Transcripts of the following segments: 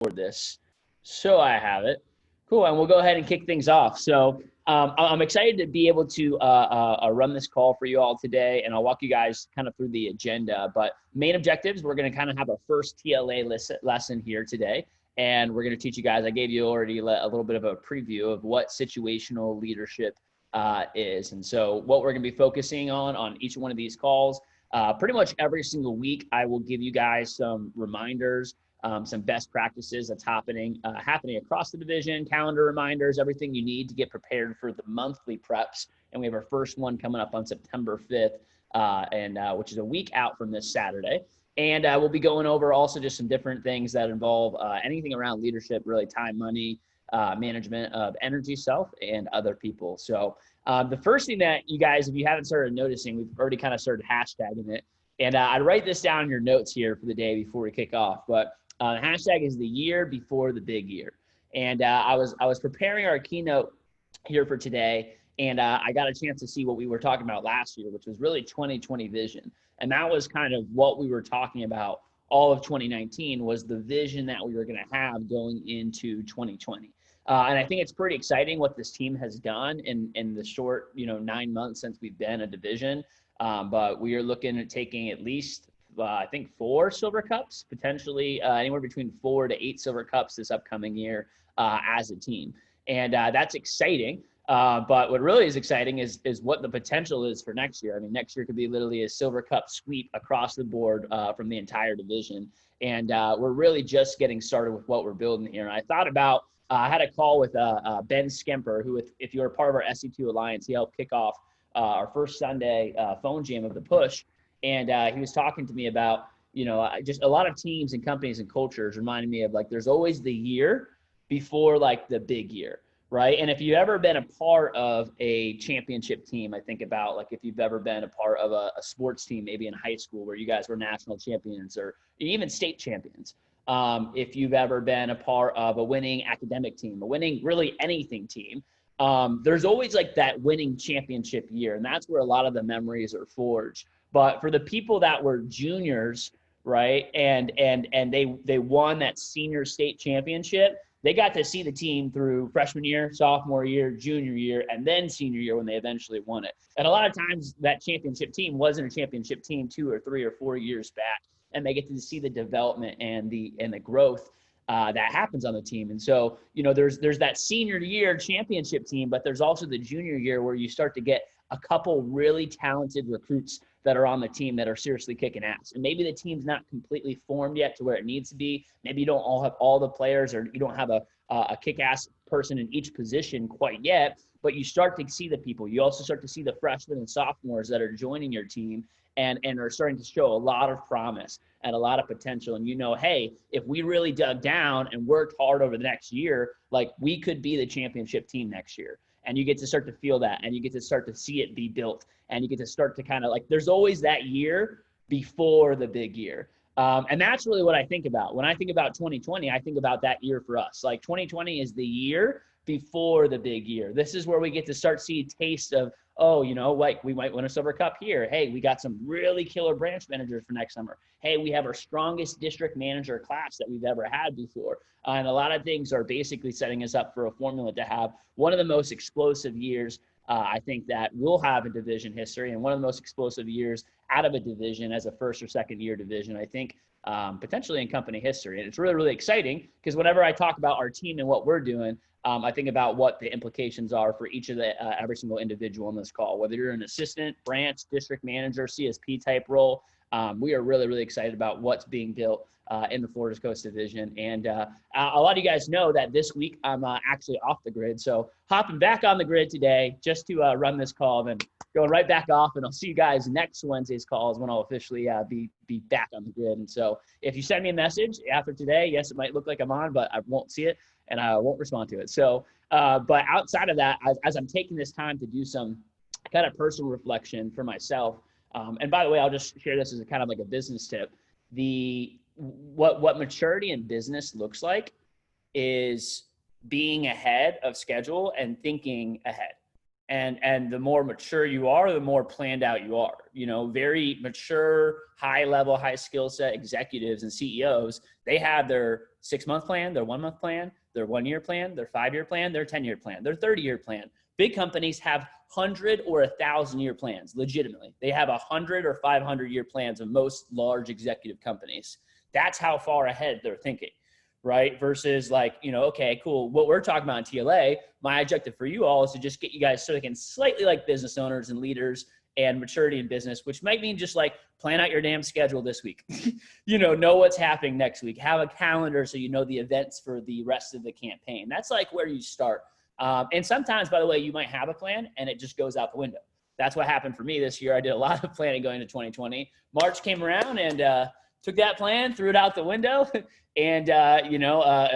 this. So I have it. Cool, and we'll go ahead and kick things off. So I'm excited to be able to run this call for you all today, and I'll walk you guys kind of through the agenda. But main objectives, we're going to kind of have our first TLA lesson here today, and we're going to teach you guys. I gave you already a little bit of a preview of what situational leadership is, and so what we're going to be focusing on each one of these calls. Pretty much every single week, I will give you guys some reminders, some best practices that's happening across the division, calendar reminders, everything you need to get prepared for the monthly preps. And we have our first one coming up on September 5th, which is a week out from this Saturday. And we'll be going over also just some different things that involve anything around leadership, really time, money, management of energy, self, and other people. So the first thing that you guys, if you haven't started noticing, we've already kind of started hashtagging it. And I'd write this down in your notes here for the day before we kick off. But the hashtag is the year before the big year. And I was preparing our keynote here for today, and I got a chance to see what we were talking about last year, which was really 2020 vision. And that was kind of what we were talking about all of 2019, was the vision that we were going to have going into 2020. And I think it's pretty exciting what this team has done in the short, 9 months since we've been a division. But we are looking at taking at least, I think, 4 silver cups, potentially anywhere between 4 to 8 silver cups this upcoming year as a team. And that's exciting. But what really is exciting is what the potential is for next year. I mean, next year could be literally a silver cup sweep across the board from the entire division. And we're really just getting started with what we're building here. And I thought about, I had a call with Ben Skemper, who, if you're a part of our SC2 Alliance, he helped kick off our first Sunday phone jam of the push. And he was talking to me about, just a lot of teams and companies and cultures reminding me of, like, there's always the year before, like, the big year, right? And if you've ever been a part of a championship team, I think about, like, if you've ever been a part of a sports team, maybe in high school where you guys were national champions or even state champions. If you've ever been a part of a winning academic team, a winning really anything team, there's always like that winning championship year. And that's where a lot of the memories are forged. But for the people that were juniors, right, and they won that senior state championship, they got to see the team through freshman year, sophomore year, junior year, and then senior year when they eventually won it. And a lot of times that championship team wasn't a championship team 2 or 3 or 4 years back, and they get to see the development and the growth that happens on the team. And so, there's that senior year championship team, but there's also the junior year where you start to get a couple really talented recruits that are on the team that are seriously kicking ass. And maybe the team's not completely formed yet to where it needs to be. Maybe you don't all have all the players, or you don't have a kick-ass person in each position quite yet, but you start to see the people. You also start to see the freshmen and sophomores that are joining your team and are starting to show a lot of promise and a lot of potential. And hey, if we really dug down and worked hard over the next year, like, we could be the championship team next year. And you get to start to feel that, and you get to start to see it be built, and you get to start to kind of, like, there's always that year before the big year. And that's really what I think about. When I think about 2020, I think about that year for us. Like, 2020 is the year before the big year. This is where we get to start seeing taste of, like, we might win a silver cup here. Hey, we got some really killer branch managers for next summer. Hey, we have our strongest district manager class that we've ever had before. And a lot of things are basically setting us up for a formula to have one of the most explosive years I think that we'll have in division history, and one of the most explosive years out of a division as a first or second year division, I think, potentially in company history. And it's really, really exciting because whenever I talk about our team and what we're doing, I think about what the implications are for each of the every single individual on this call, whether you're an assistant, branch, district manager, CSP type role. We are really, really excited about what's being built in the Florida Coast Division. And a lot of you guys know that this week I'm actually off the grid. So hopping back on the grid today just to run this call, then going right back off. And I'll see you guys next Wednesday's call is when I'll officially be back on the grid. And so if you send me a message after today, yes, it might look like I'm on, but I won't see it and I won't respond to it. So, but outside of that, as I'm taking this time to do some kind of personal reflection for myself, and by the way, I'll just share this as a kind of like a business tip. What maturity in business looks like is being ahead of schedule and thinking ahead. And the more mature you are, the more planned out you are. You know, very mature, high level, high skill set executives and CEOs, they have their 6-month plan, their 1-month plan, their 1-year plan, their 5-year plan, their 10-year plan, their 30-year plan. Big companies have 100 or 1,000-year plans, legitimately. They have 100 or 500-year plans of most large executive companies. That's how far ahead they're thinking, right? Versus like, you know, okay, cool. What we're talking about in TLA, my objective for you all is to just get you guys so slightly like business owners and leaders and maturity in business, which might mean just like plan out your damn schedule this week. You know what's happening next week. Have a calendar so you know the events for the rest of the campaign. That's like where you start. And sometimes, by the way, you might have a plan and it just goes out the window. That's what happened for me this year. I did a lot of planning going into 2020. March came around and took that plan, threw it out the window, and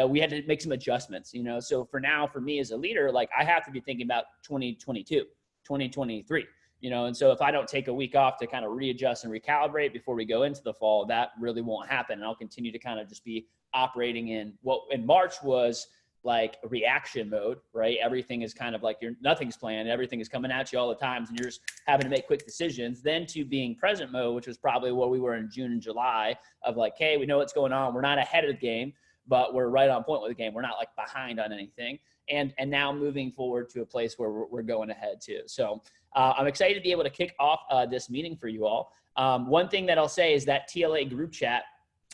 we had to make some adjustments. You know, so for now, for me as a leader, like I have to be thinking about 2022, 2023. You know, and so if I don't take a week off to kind of readjust and recalibrate before we go into the fall, that really won't happen. And I'll continue to kind of just be operating in what in March was like a reaction mode, right? Everything is kind of like nothing's planned. Everything is coming at you all the times and you're just having to make quick decisions. Then to being present mode, which was probably where we were in June and July of like, hey, we know what's going on. We're not ahead of the game, but we're right on point with the game. We're not like behind on anything. And now moving forward to a place where we're going ahead too. So I'm excited to be able to kick off this meeting for you all. One thing that I'll say is that TLA group chat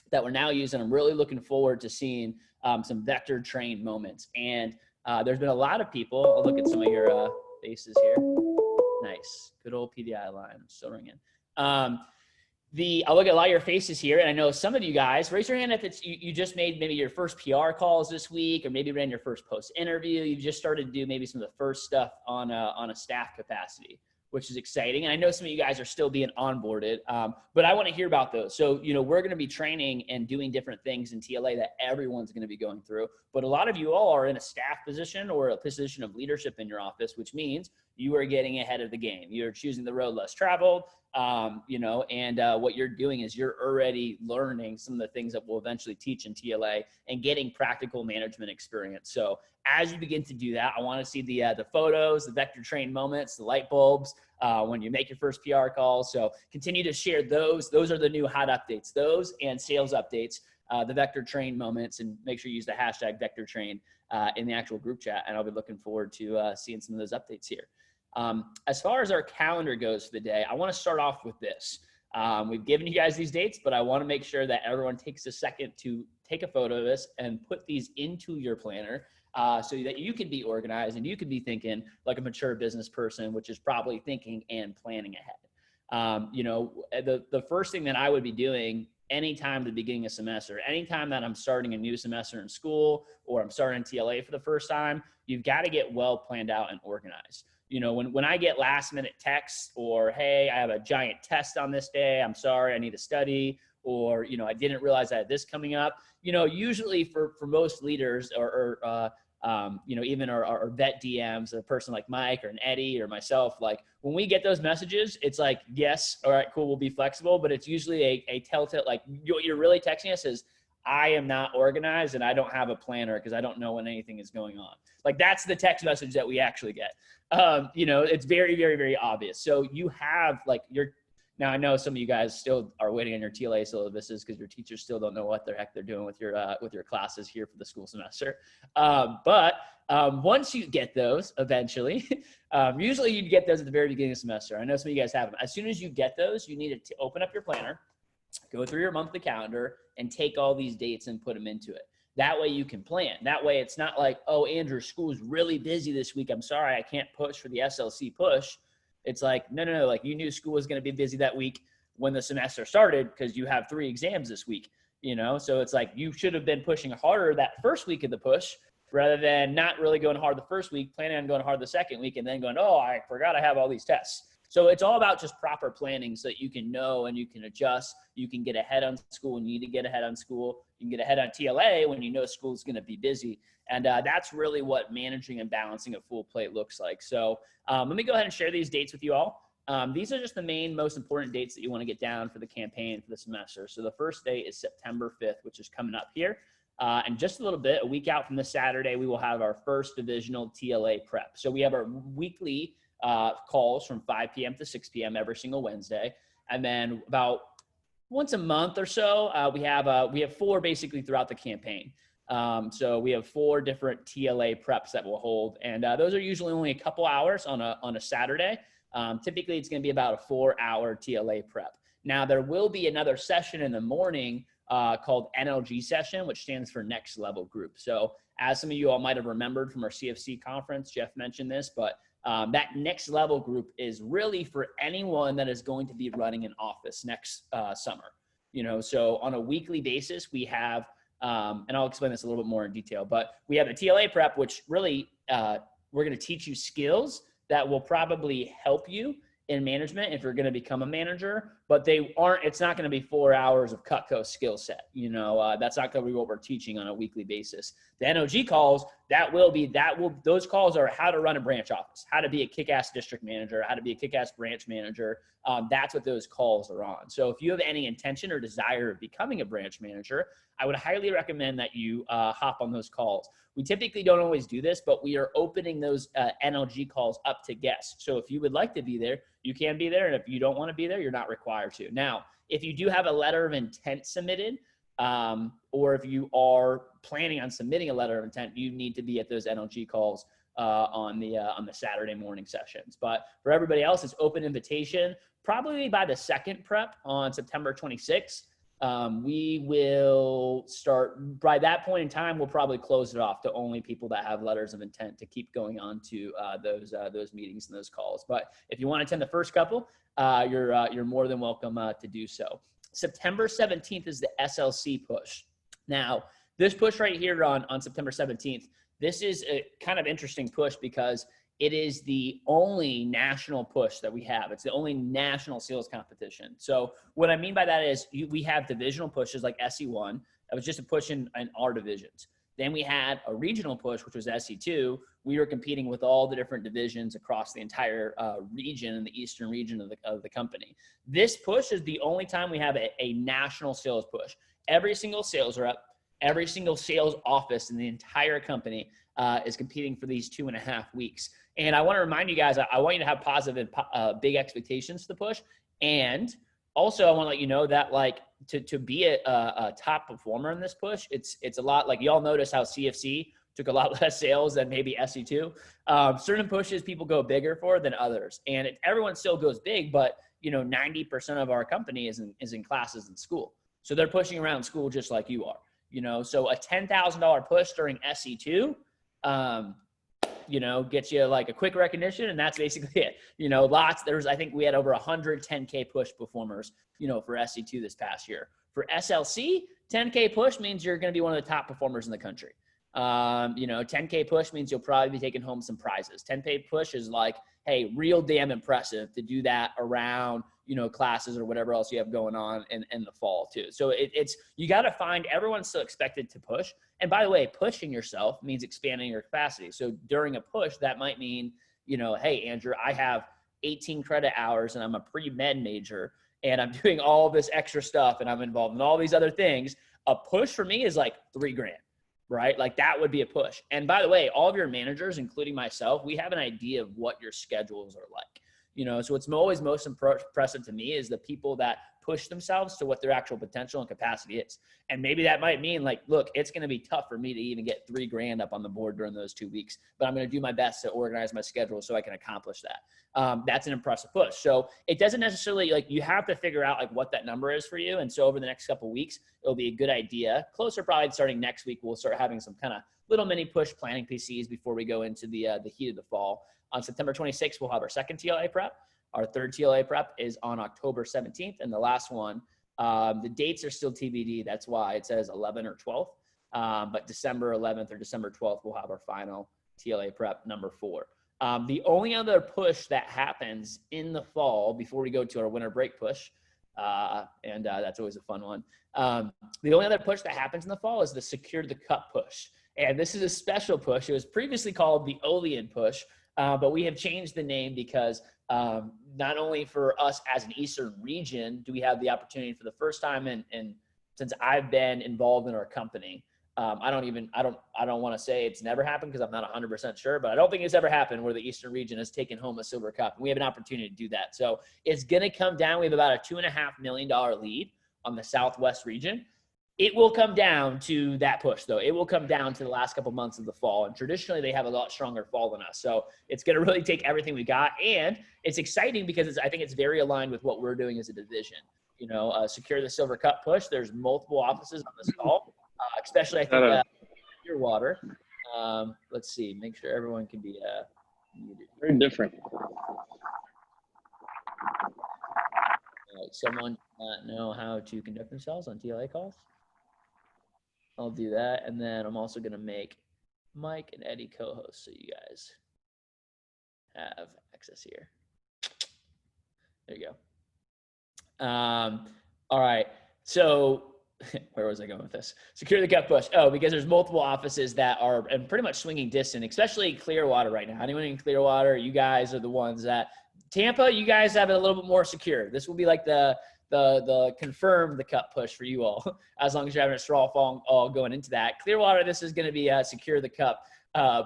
that we're now using, I'm really looking forward to seeing some vector train moments. And there's been a lot of people. I'll look at some of your faces here. Nice. Good old PDI line. I'm still ringing. I'll look at a lot of your faces here, and I know some of you guys, raise your hand if it's you just made maybe your first PR calls this week, or maybe ran your first post interview. You've just started to do maybe some of the first stuff on a staff capacity, which is exciting. And I know some of you guys are still being onboarded, but I want to hear about those. So, you know, we're going to be training and doing different things in TLA that everyone's going to be going through. But a lot of you all are in a staff position or a position of leadership in your office, which means you are getting ahead of the game. You're choosing the road less traveled, and what you're doing is you're already learning some of the things that we'll eventually teach in TLA and getting practical management experience. So as you begin to do that, I want to see the photos, the vector train moments, the light bulbs, when you make your first PR call. So continue to share those. Those are the new hot updates, those and sales updates, the vector train moments, and make sure you use the hashtag vector train in the actual group chat. And I'll be looking forward to seeing some of those updates here. As far as our calendar goes for the day, I want to start off with this. We've given you guys these dates, but I want to make sure that everyone takes a second to take a photo of this and put these into your planner so that you can be organized and you can be thinking like a mature business person, which is probably thinking and planning ahead. The first thing that I would be doing anytime at the beginning of semester, anytime that I'm starting a new semester in school or I'm starting TLA for the first time, you've got to get well planned out and organized. You know, when I get last minute texts or, hey, I have a giant test on this day, I'm sorry, I need to study, or, you know, I didn't realize I had this coming up, you know, usually for most leaders or even our vet DMs, a person like Mike or an Eddie or myself, like when we get those messages, it's like, yes, all right, cool, we'll be flexible. But it's usually a telltale, like what you're really texting us is, I am not organized and I don't have a planner because I don't know when anything is going on. Like that's the text message that we actually get. It's very, very, very obvious. So you have like now I know some of you guys still are waiting on your TLA syllabuses because your teachers still don't know what the heck they're doing with your classes here for the school semester. But once you get those eventually, usually you'd get those at the very beginning of the semester. I know some of you guys have them. As soon as you get those, you need to open up your planner, go through your monthly calendar and take all these dates and put them into it. That way you can plan. That way it's not like, oh, Andrew, school's really busy this week. I'm sorry, I can't push for the SLC push. It's like, no. Like you knew school was going to be busy that week when the semester started because you have 3 exams this week, you know? So it's like you should have been pushing harder that first week of the push rather than not really going hard the first week, planning on going hard the second week and then going, oh, I forgot I have all these tests. So it's all about just proper planning so that you can know and you can adjust. You can get ahead on school when you need to get ahead on school. You can get ahead on TLA when you know school is going to be busy. And that's really what managing and balancing a full plate looks like. So let me go ahead and share these dates with you all. These are just the main, most important dates that you want to get down for the campaign for the semester. So the first day is September 5th, which is coming up here. And just a little bit, a week out from this Saturday, we will have our first divisional TLA prep. So we have our weekly calls from 5 p.m. to 6 p.m. every single Wednesday. And then about once a month or so, we have 4 basically throughout the campaign. So we have 4 different TLA preps that we'll hold, and those are usually only a couple hours on a Saturday. Typically, it's going to be about a 4-hour TLA prep. Now, there will be another session in the morning called NLG session, which stands for Next Level Group. So as some of you all might have remembered from our CFC conference, Jeff mentioned this, but that Next Level Group is really for anyone that is going to be running an office next summer. So on a weekly basis, we have, and I'll explain this a little bit more in detail, but we have a TLA prep, which really we're going to teach you skills that will probably help you in management if you're going to become a manager, but it's not going to be 4 hours of Cutco skill set. That's not going to be what we're teaching on a weekly basis. The NOG calls, those calls are how to run a branch office, how to be a kick-ass district manager, how to be a kick-ass branch manager. That's what those calls are on. So if you have any intention or desire of becoming a branch manager, I would highly recommend that you hop on those calls. We typically don't always do this, but we are opening those NLG calls up to guests. So if you would like to be there, you can be there. And if you don't want to be there, you're not required to. Now, if you do have a letter of intent submitted, or if you are planning on submitting a letter of intent, you need to be at those NLG calls on the Saturday morning sessions. But for everybody else, it's open invitation. Probably by the second prep on September 26th. We will start, by that point in time, we'll probably close it off to only people that have letters of intent to keep going on to those meetings and those calls. But if you want to attend the first couple, you're more than welcome to do so. September 17th is the SLC push. Now, this push right here on September 17th, this is a kind of interesting push because it is the only national push that we have. It's the only national sales competition. So what I mean by that is we have divisional pushes like SE1. That was just a push in our divisions. Then we had a regional push, which was SE2. We were competing with all the different divisions across the entire region in the eastern region of the company. This push is the only time we have a national sales push. Every single sales rep, every single sales office in the entire company is competing for these 2.5 weeks. And I want to remind you guys, I want you to have positive and big expectations for the push. And also, I want to let you know that to be a top performer in this push, it's a lot. Like y'all notice how CFC took a lot less sales than maybe SE2. Certain pushes people go bigger for than others, and everyone still goes big. But 90% of our company is in classes in school, so they're pushing around school just like you are. So a $10,000 push during SE2. Gets you like a quick recognition, and that's basically it. I think we had over 100 10K push performers, for SE2 this past year. For SLC, 10K push means you're going to be one of the top performers in the country. 10K push means you'll probably be taking home some prizes. 10K push is like, hey, real damn impressive to do that around, classes or whatever else you have going on in the fall too. So you got to find, everyone's still expected to push. And by the way, pushing yourself means expanding your capacity. So during a push, that might mean, hey, Andrew, I have 18 credit hours and I'm a pre-med major and I'm doing all this extra stuff and I'm involved in all these other things. A push for me is like $3,000. Right? Like that would be a push. And by the way, all of your managers, including myself, we have an idea of what your schedules are like. So what's always most impressive to me is the people that push themselves to what their actual potential and capacity is. And maybe that might mean like, look, it's going to be tough for me to even get $3,000 up on the board during those 2 weeks, but I'm going to do my best to organize my schedule so I can accomplish that. That's an impressive push. So it doesn't necessarily you have to figure out what that number is for you. And so over the next couple of weeks, it'll be a good idea. Closer, probably starting next week, we'll start having some kind of little mini push planning PCs before we go into the heat of the fall. On September 26th, we'll have our second TLA prep. Our third TLA prep is on October 17th. And the last one, the dates are still TBD. That's why it says 11 or 12th. But December 11th or December 12th, we'll have our final TLA prep number 4. The only other push that happens in the fall before we go to our winter break push, and that's always a fun one. The only other push that happens in the fall is the Secure the Cup push. And this is a special push. It was previously called the Olean push, but we have changed the name because not only for us as an Eastern region do we have the opportunity for the first time and since I've been involved in our company, I don't want to say it's never happened because I'm not 100% sure, but I don't think it's ever happened where the Eastern region has taken home a silver cup. And we have an opportunity to do that. So it's going to come down. We have about a $2.5 million lead on the Southwest region. It will come down to that push, though. It will come down to the last couple months of the fall. And traditionally, they have a lot stronger fall than us. So it's going to really take everything we got. And it's exciting because I think it's very aligned with what we're doing as a division. Secure the Silver Cup push. There's multiple offices on this call, especially I think Clearwater. Let's see. Make sure everyone can be muted. Very different. Someone not know how to conduct themselves on TLA calls? I'll do that. And then I'm also going to make Mike and Eddie co-hosts so you guys have access here. There you go. All right. So where was I going with this? Secure the cup push. Oh, because there's multiple offices that are pretty much swinging distant, especially Clearwater right now. Anyone in Clearwater, you guys are the ones that Tampa, you guys have it a little bit more secure. This will be like the confirm the cup push for you all, as long as you're having a straw fall all going into that. Clearwater, this is going to be a secure the cup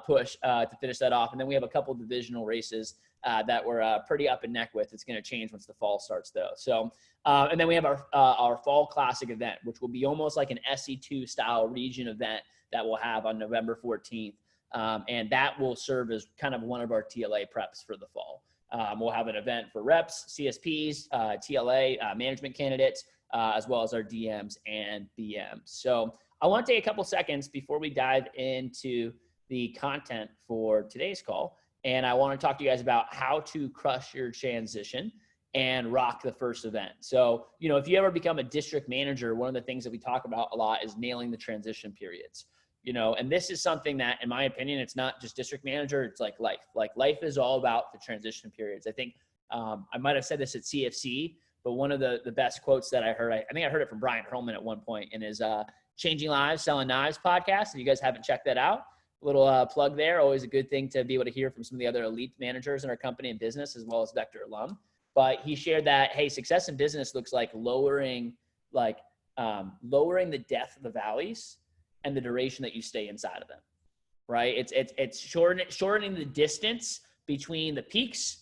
push to finish that off. And then we have a couple divisional races that we're pretty up and neck with. It's going to change once the fall starts, though. So, and then we have our fall classic event, which will be almost like an SC2 style region event that we'll have on November 14th. And that will serve as kind of one of our TLA preps for the fall. We'll have an event for reps, CSPs, TLA, management candidates, as well as our DMs and BMs. So I want to take a couple seconds before we dive into the content for today's call. And I want to talk to you guys about how to crush your transition and rock the first event. So, if you ever become a district manager, one of the things that we talk about a lot is nailing the transition periods. And this is something that, in my opinion, it's not just district manager, it's like life. Like life is all about the transition periods. I think I might have said this at CFC, but one of the best quotes that I heard, I think I heard it from Brian Hurlman at one point in his Changing Lives, Selling Knives podcast. If you guys haven't checked that out, a little plug there. Always a good thing to be able to hear from some of the other elite managers in our company and business, as well as Vector alum. But he shared that, hey, success in business looks like lowering the depth of the valleys and the duration that you stay inside of them, right? It's shortening the distance between the peaks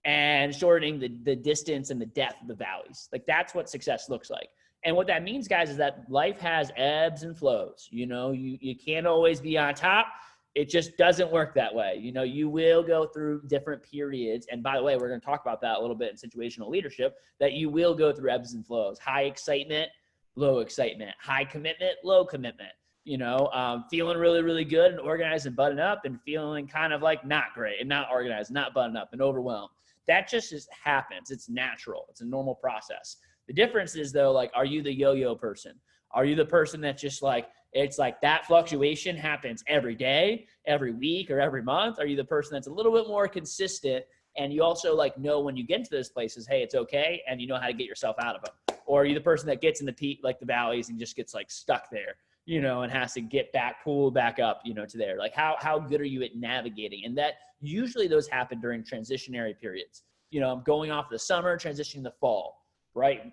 and shortening the distance and the depth of the valleys. Like that's what success looks like. And what that means, guys, is that life has ebbs and flows. You can't always be on top. It just doesn't work that way. You will go through different periods. And by the way, we're going to talk about that a little bit in situational leadership, that you will go through ebbs and flows, high excitement, low excitement, high commitment, low commitment. Feeling really, really good and organized and buttoned up, and feeling kind of like not great and not organized, not buttoned up and overwhelmed. That just happens. It's natural. It's a normal process. The difference is, though, like, are you the yo-yo person? Are you the person that's just like, it's like that fluctuation happens every day, every week, or every month? Are you the person that's a little bit more consistent, and you also know when you get into those places, hey, it's okay, and you know how to get yourself out of them? Or are you the person that gets in the the valleys and just gets stuck there, and has to get back, pull back up, to there? Like how good are you at navigating? And that usually those happen during transitionary periods. Going off the summer, transitioning the fall. Right.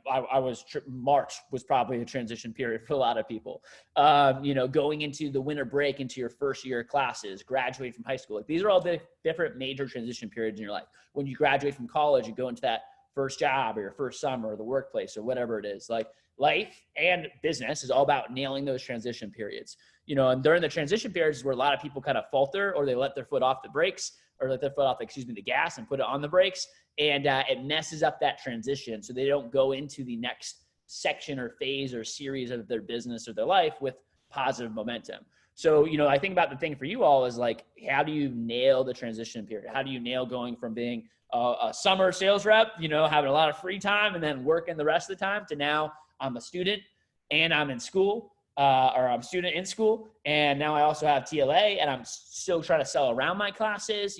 March was probably a transition period for a lot of people. Going into the winter break, into your first year of classes, graduating from high school. These are all different major transition periods in your life. When you graduate from college, you go into that first job or your first summer or the workplace or whatever it is. Like life and business is all about nailing those transition periods. And during the transition periods is where a lot of people kind of falter, or they let their foot off the brakes, or let their foot off, the gas, and put it on the brakes. And it messes up that transition, so they don't go into the next section or phase or series of their business or their life with positive momentum. So, I think about the thing for you all is like, how do you nail the transition period? How do you nail going from being a summer sales rep, having a lot of free time and then working the rest of the time, to now I'm a student and I'm in school, or I'm a student in school, and now I also have TLA and I'm still trying to sell around my classes.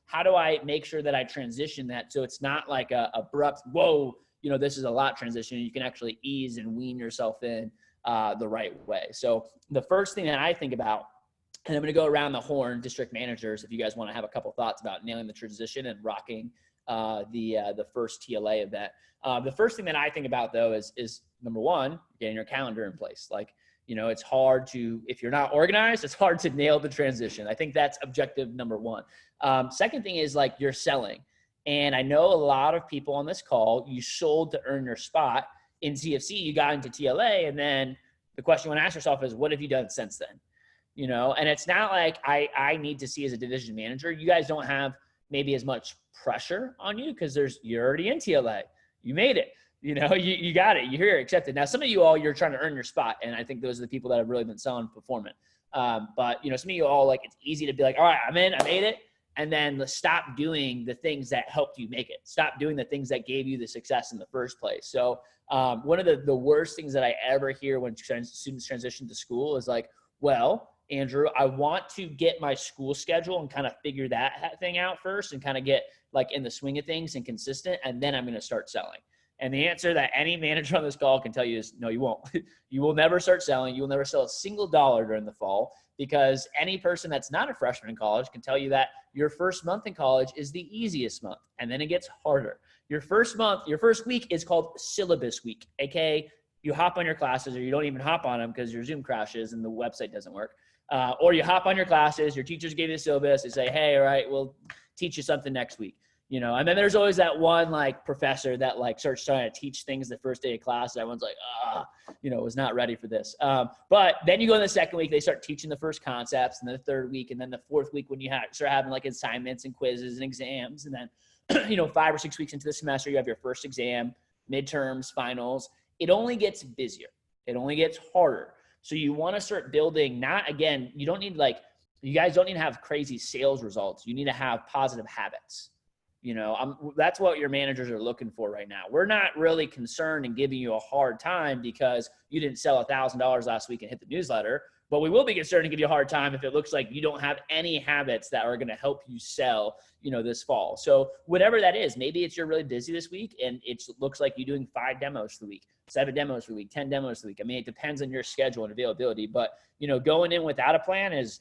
How do I make sure that I transition that so it's not like a abrupt, whoa, this is a lot transition. You can actually ease and wean yourself in the right way. So the first thing that I think about, and I'm going to go around the horn, district managers, if you guys want to have a couple thoughts about nailing the transition and rocking the first TLA event. The first thing that I think about, though, is number one, getting your calendar in place. Like, You know, it's hard to, if you're not organized, it's hard to nail the transition. I think that's objective number one. Second thing is like you're selling. And I know a lot of people on this call, you sold to earn your spot. In CFC, you got into TLA, and then the question you want to ask yourself is, what have you done since then? You know, and it's not like I need to see as a division manager. You guys don't have maybe as much pressure on you because you're already in TLA. You made it. You know, you got it. You're here, accepted. Now, some of you all, you're trying to earn your spot, and I think those are the people that have really been selling performance. But you know, some of you all, like, it's easy to be like, all right, I'm in, I made it. And then stop doing the things that helped you make it. Stop doing the things that gave you the success in the first place. So one of the worst things that I ever hear when students transition to school is like, well, Andrew, I want to get my school schedule and kind of figure that thing out first and kind of get like in the swing of things and consistent, and then I'm going to start selling. And the answer that any manager on this call can tell you is no, you won't. You will never start selling. You will never sell a single dollar during the fall, because any person that's not a freshman in college can tell you that your first month in college is the easiest month, and then it gets harder. Your first week is called syllabus week, aka you hop on your classes, or you don't even hop on them because your Zoom crashes and the website doesn't work. Or you hop on your classes, your teachers gave you the syllabus, they say, hey, all right, we'll teach you something next week. You know, and then there's always that one like professor that like starts trying to teach things the first day of class. And everyone's like, you know, was not ready for this. But then you go in the second week, they start teaching the first concepts, and then the third week, and then the fourth week when you start having like assignments and quizzes and exams. And then, you know, 5 or 6 weeks into the semester, you have your first exam, midterms, finals. It only gets busier. It only gets harder. So you want to start building, not, again, you guys don't need to have crazy sales results. You need to have positive habits. You know, that's what your managers are looking for right now. We're not really concerned in giving you a hard time because you didn't sell $1,000 last week and hit the newsletter, but we will be concerned to give you a hard time if it looks like you don't have any habits that are going to help you sell, you know, this fall. So whatever that is, maybe it's you're really busy this week and it looks like you're doing 5 demos for the week, 7 demos for the week, 10 demos for the week. I mean, it depends on your schedule and availability, but you know, going in without a plan is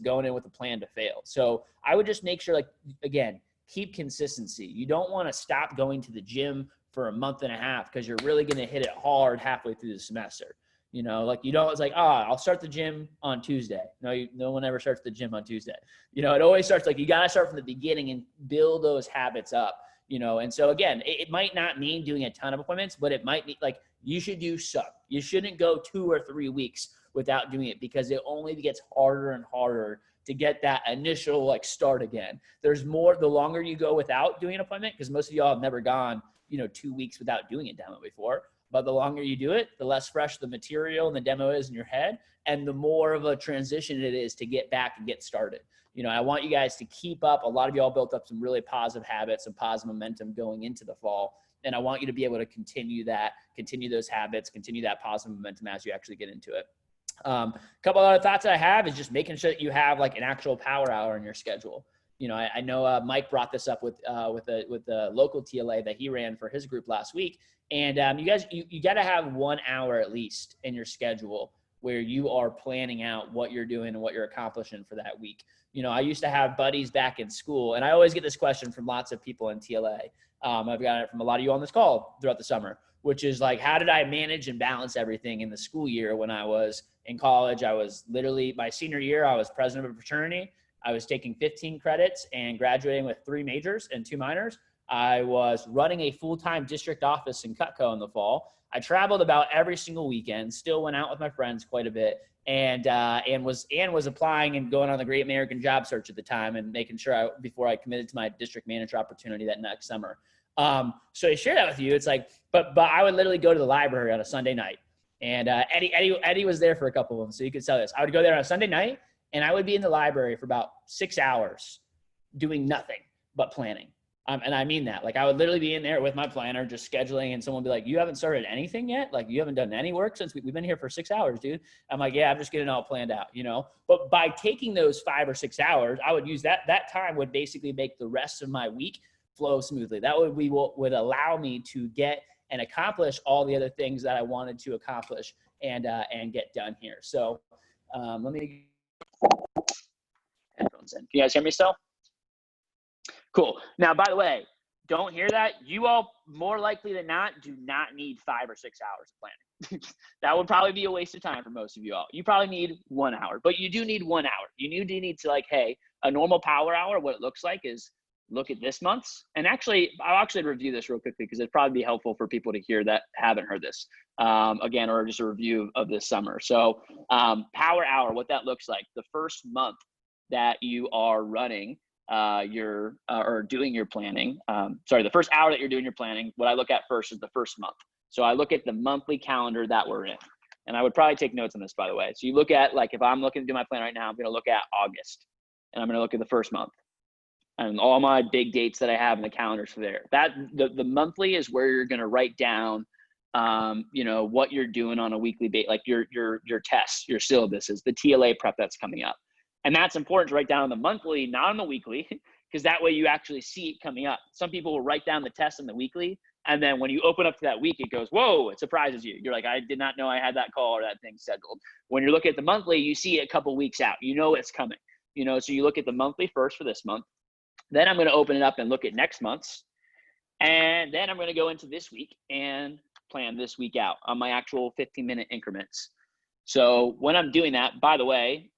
going in with a plan to fail. So I would just make sure, like, again, keep consistency. You don't want to stop going to the gym for a month and a half because you're really going to hit it hard halfway through the semester. You know, like, you don't, it's like, I'll start the gym on Tuesday. No one ever starts the gym on Tuesday. You know, it always starts like, you got to start from the beginning and build those habits up, you know? And so again, it might not mean doing a ton of appointments, but it might be like, you should do some. You shouldn't go 2 or 3 weeks without doing it because it only gets harder and harder to get that initial like start again. There's more, the longer you go without doing an appointment, because most of y'all have never gone, you know, 2 weeks without doing a demo before, but the longer you do it, the less fresh the material and the demo is in your head, and the more of a transition it is to get back and get started. You know, I want you guys to keep up. A lot of y'all built up some really positive habits and positive momentum going into the fall. And I want you to be able to continue those habits, continue that positive momentum as you actually get into it. A couple other thoughts that I have is just making sure that you have like an actual power hour in your schedule. You know, I know Mike brought this up with the local TLA that he ran for his group last week. And you guys, you got to have 1 hour at least in your schedule where you are planning out what you're doing and what you're accomplishing for that week. You know, I used to have buddies back in school, and I always get this question from lots of people in TLA. I've got it from a lot of you on this call throughout the summer, which is like, how did I manage and balance everything in the school year when I was in college? I was literally, my senior year, I was president of a fraternity. I was taking 15 credits and graduating with 3 majors and 2 minors. I was running a full-time district office in Cutco in the fall. I traveled about every single weekend, still went out with my friends quite a bit, and was applying and going on the Great American Job Search at the time and making sure before I committed to my district manager opportunity that next summer. So I share that with you. It's like, but I would literally go to the library on a Sunday night, and Eddie was there for a couple of them, so you could sell this. I would go there on a Sunday night, and I would be in the library for about 6 hours doing nothing but planning. And I mean that. Like, I would literally be in there with my planner just scheduling, and someone would be like, you haven't started anything yet? Like, you haven't done any work since we've been here for 6 hours, dude. I'm like, yeah, I'm just getting it all planned out, you know? But by taking those 5 or 6 hours, I would use that time would basically make the rest of my week flow smoothly. That would allow me to get and accomplish all the other things that I wanted to accomplish and get done here. So let me headphones in. Can you guys hear me still? Cool. Now, by the way, don't hear that, you all more likely than not do not need 5 or 6 hours of planning. That would probably be a waste of time for most of you all. You probably need 1 hour, but you do need 1 hour. You do need to, like, hey, a normal power hour, what it looks like is look at this month's. And actually, I'll actually review this real quickly because it'd probably be helpful for people to hear that haven't heard this again, or just a review of this summer. So power hour, what that looks like, the first month that you are running or doing your planning. The first hour that you're doing your planning, what I look at first is the first month. So I look at the monthly calendar that we're in. And I would probably take notes on this, by the way. So you look at, like, if I'm looking to do my plan right now, I'm going to look at August, and I'm going to look at the first month and all my big dates that I have in the calendars for there. That the monthly is where you're going to write down, what you're doing on a weekly basis, like your tests, your syllabuses, the TLA prep that's coming up. And that's important to write down on the monthly, not on the weekly, because that way you actually see it coming up. Some people will write down the test on the weekly, and then when you open up to that week, it goes, whoa, it surprises you. You're like, I did not know I had that call or that thing scheduled. When you're looking at the monthly, you see it a couple weeks out. You know it's coming. So you look at the monthly first for this month. Then I'm going to open it up and look at next month's. And then I'm going to go into this week and plan this week out on my actual 15-minute increments. So when I'm doing that, by the way,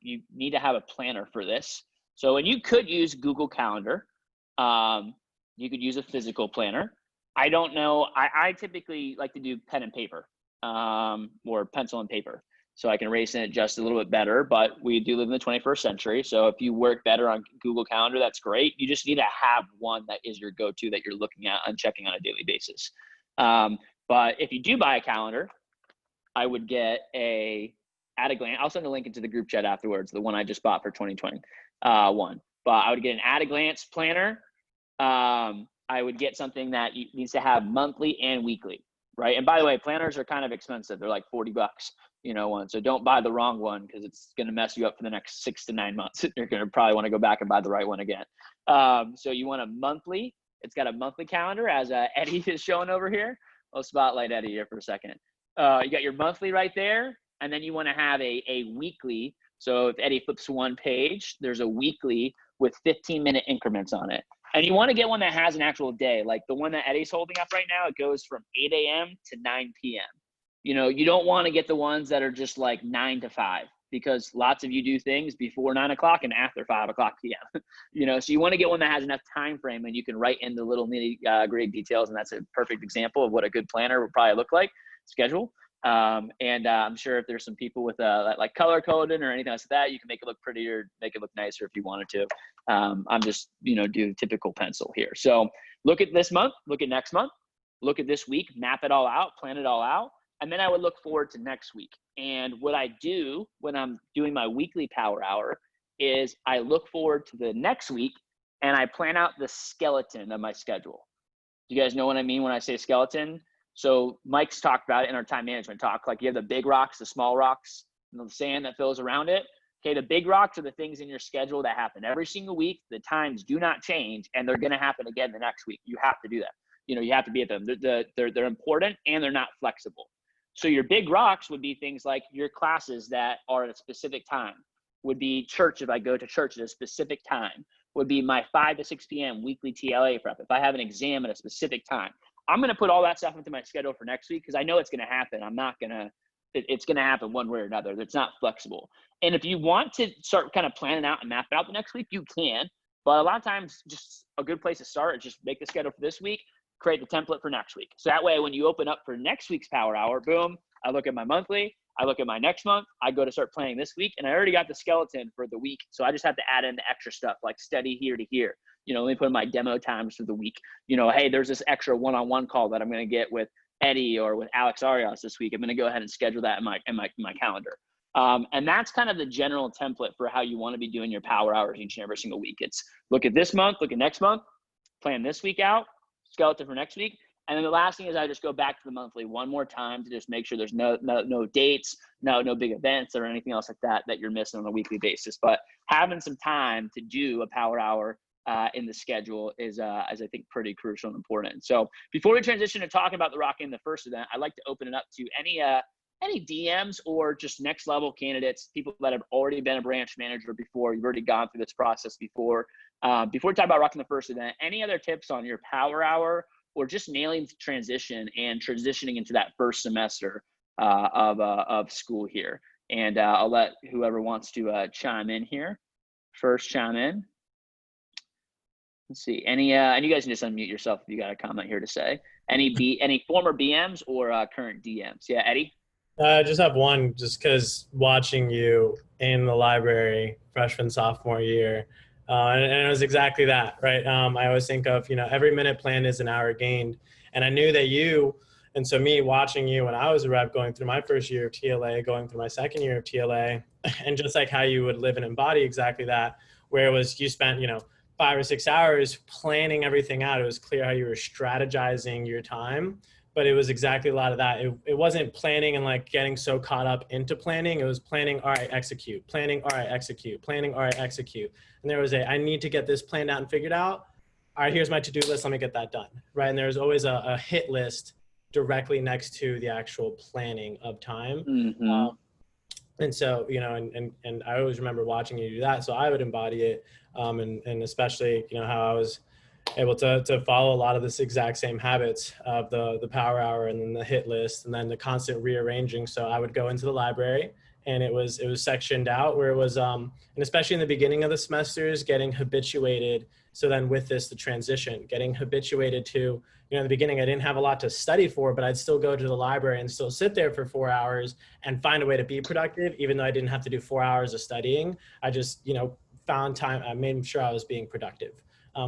you need to have a planner for this. So, and you could use Google Calendar. You could use a physical planner. I don't know. I typically like to do pen and paper or pencil and paper, so I can erase and adjust a little bit better. But we do live in the 21st century. So if you work better on Google Calendar, that's great. You just need to have one that is your go-to that you're looking at and checking on a daily basis. But if you do buy a calendar, I would get at a glance. I'll send a link into the group chat afterwards, the one I just bought for 2021. But I would get an at a glance planner. I would get something that needs to have monthly and weekly, right? And by the way, planners are kind of expensive. They're like $40, one. So don't buy the wrong one because it's going to mess you up for the next 6 to 9 months. You're going to probably want to go back and buy the right one again. So you want a monthly. It's got a monthly calendar, as Eddie is showing over here. I'll spotlight Eddie here for a second. You got your monthly right there, and then you want to have a weekly. So if Eddie flips one page, there's a weekly with 15-minute increments on it. And you want to get one that has an actual day, like the one that Eddie's holding up right now. It goes from 8 a.m. to 9 p.m. You don't want to get the ones that are just like 9 to 5, because lots of you do things before 9 o'clock and after 5 o'clock p.m. So you want to get one that has enough time frame and you can write in the little nitty-gritty details. And that's a perfect example of what a good planner would probably look like. Schedule. I'm sure if there's some people with like color coding or anything like that, you can make it look prettier, make it look nicer if you wanted to. I'm just, do typical pencil here. So look at this month, look at next month, look at this week, map it all out, plan it all out. And then I would look forward to next week. And what I do when I'm doing my weekly power hour is I look forward to the next week and I plan out the skeleton of my schedule. Do you guys know what I mean when I say skeleton? So Mike's talked about it in our time management talk. Like, you have the big rocks, the small rocks, and the sand that fills around it. Okay, the big rocks are the things in your schedule that happen every single week. The times do not change, and they're going to happen again the next week. You have to do that. You have to be at them. They're important, and they're not flexible. So your big rocks would be things like your classes that are at a specific time. Would be church if I go to church at a specific time. Would be my 5 to 6 p.m. weekly TLA prep if I have an exam at a specific time. I'm going to put all that stuff into my schedule for next week because I know it's going to happen. It's going to happen one way or another. It's not flexible. And if you want to start kind of planning out and map it out the next week, you can. But a lot of times, just a good place to start is just make the schedule for this week, create the template for next week. So that way, when you open up for next week's power hour, boom, I look at my monthly, I look at my next month, I go to start planning this week, and I already got the skeleton for the week. So I just have to add in the extra stuff like study here to here. Let me put in my demo times for the week. Hey, there's this extra one-on-one call that I'm going to get with Eddie or with Alex Arias this week. I'm going to go ahead and schedule that in my calendar. And that's kind of the general template for how you want to be doing your power hours each and every single week. It's look at this month, look at next month, plan this week out, skeleton for next week. And then the last thing is I just go back to the monthly one more time to just make sure there's no dates, no big events or anything else like that you're missing on a weekly basis. But having some time to do a power hour in the schedule is I think pretty crucial and important. So before we transition to talking about the Rocking the First event, I'd like to open it up to any DMs or just next level candidates, people that have already been a branch manager before, you've already gone through this process before. Before we talk about rocking the first event, any other tips on your power hour or just nailing the transition and transitioning into that first semester of school here? And I'll let whoever wants to chime in here first chime in. Let's see. And you guys can just unmute yourself if you got a comment here to say. Any former BMs or current DMs? Yeah, Eddie? I just have one, just because watching you in the library freshman, sophomore year, and it was exactly that, right? I always think of, every minute planned is an hour gained. And I knew that and so me watching you when I was a rep going through my first year of TLA, going through my second year of TLA, and just like how you would live and embody exactly that, where it was you spent, 5 or 6 hours planning everything out. It was clear how you were strategizing your time. But it was exactly a lot of that. It wasn't planning and like getting so caught up into planning. It was planning, all right, execute, planning, all right, execute, planning, all right, execute. And there was I need to get this planned out and figured out. All right, here's my to-do list. Let me get that done, right? And there's always a hit list directly next to the actual planning of time. Mm-hmm. And so, and I always remember watching you do that. So I would embody it. And especially, how I was able to follow a lot of this exact same habits of the power hour and then the hit list and then the constant rearranging. So I would go into the library and it was sectioned out where it was, and especially in the beginning of the semesters, getting habituated. So then with this, the transition, getting habituated to, in the beginning, I didn't have a lot to study for, but I'd still go to the library and still sit there for 4 hours and find a way to be productive, even though I didn't have to do 4 hours of studying. I just, found time, I made sure I was being productive.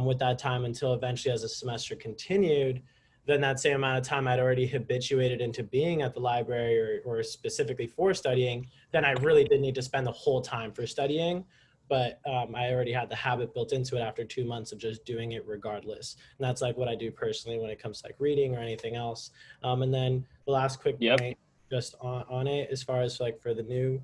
With that time until eventually as the semester continued, then that same amount of time I'd already habituated into being at the library or specifically for studying, then I really did need to spend the whole time for studying. But I already had the habit built into it after 2 months of just doing it regardless. And that's like what I do personally when it comes to like reading or anything else. And then the last quick point just on it, as far as like for the new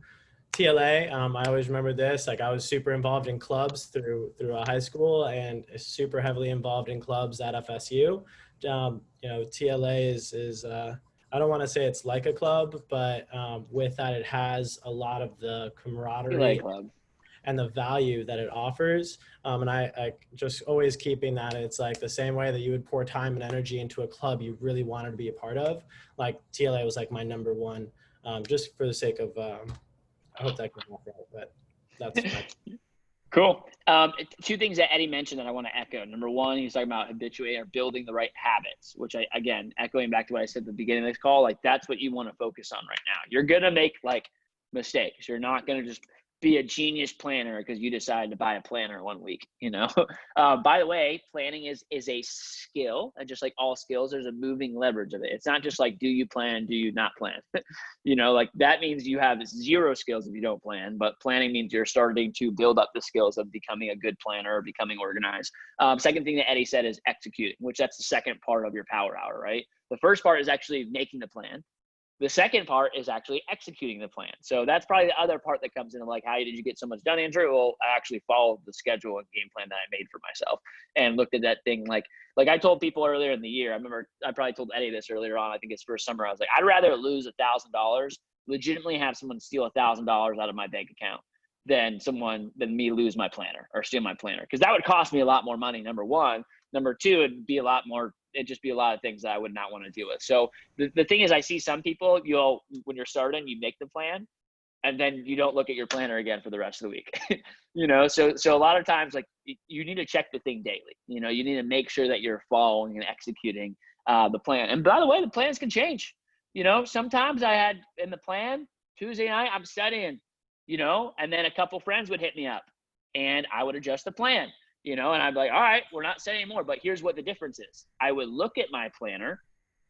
TLA, I always remember this, like I was super involved in clubs through high school and super heavily involved in clubs at FSU. TLA is I don't want to say it's like a club, but with that, it has a lot of the camaraderie and the value that it offers. And I just always keeping that, it's like the same way that you would pour time and energy into a club you really wanted to be a part of. Like TLA was like my number one, just for the sake of, I hope that came off right, but that's cool. Two things that Eddie mentioned that I want to echo. Number one, he's talking about habituating or building the right habits, which again, echoing back to what I said at the beginning of this call, like that's what you want to focus on right now. You're going to make like mistakes. You're not going to just be a genius planner because you decided to buy a planner 1 week, By the way, planning is a skill, and just like all skills, there's a moving leverage of it. It's not just like, do you plan, do you not plan? Like that means you have 0 skills if you don't plan, but planning means you're starting to build up the skills of becoming a good planner or becoming organized. Second thing that Eddie said is executing, which that's the second part of your power hour, right? The first part is actually making the plan. The second part is actually executing the plan. So that's probably the other part that comes in of like, how did you get so much done, Andrew? Well, I actually followed the schedule and game plan that I made for myself and looked at that thing. Like I told people earlier in the year, I remember I probably told Eddie this earlier on, I think it's first summer. I was like, I'd rather lose $1,000, legitimately have someone steal $1,000 out of my bank account than me lose my planner or steal my planner. Cause that would cost me a lot more money. Number one. Number two, it'd just be a lot of things that I would not want to deal with. So the thing is, I see some people, when you're starting, you make the plan and then you don't look at your planner again for the rest of the week. So a lot of times, like you need to check the thing daily. You need to make sure that you're following and executing the plan. And by the way, the plans can change. Sometimes I had in the plan Tuesday night, I'm studying, and then a couple friends would hit me up and I would adjust the plan. And I'd be like, all right, we're not studying anymore, but here's what the difference is. I would look at my planner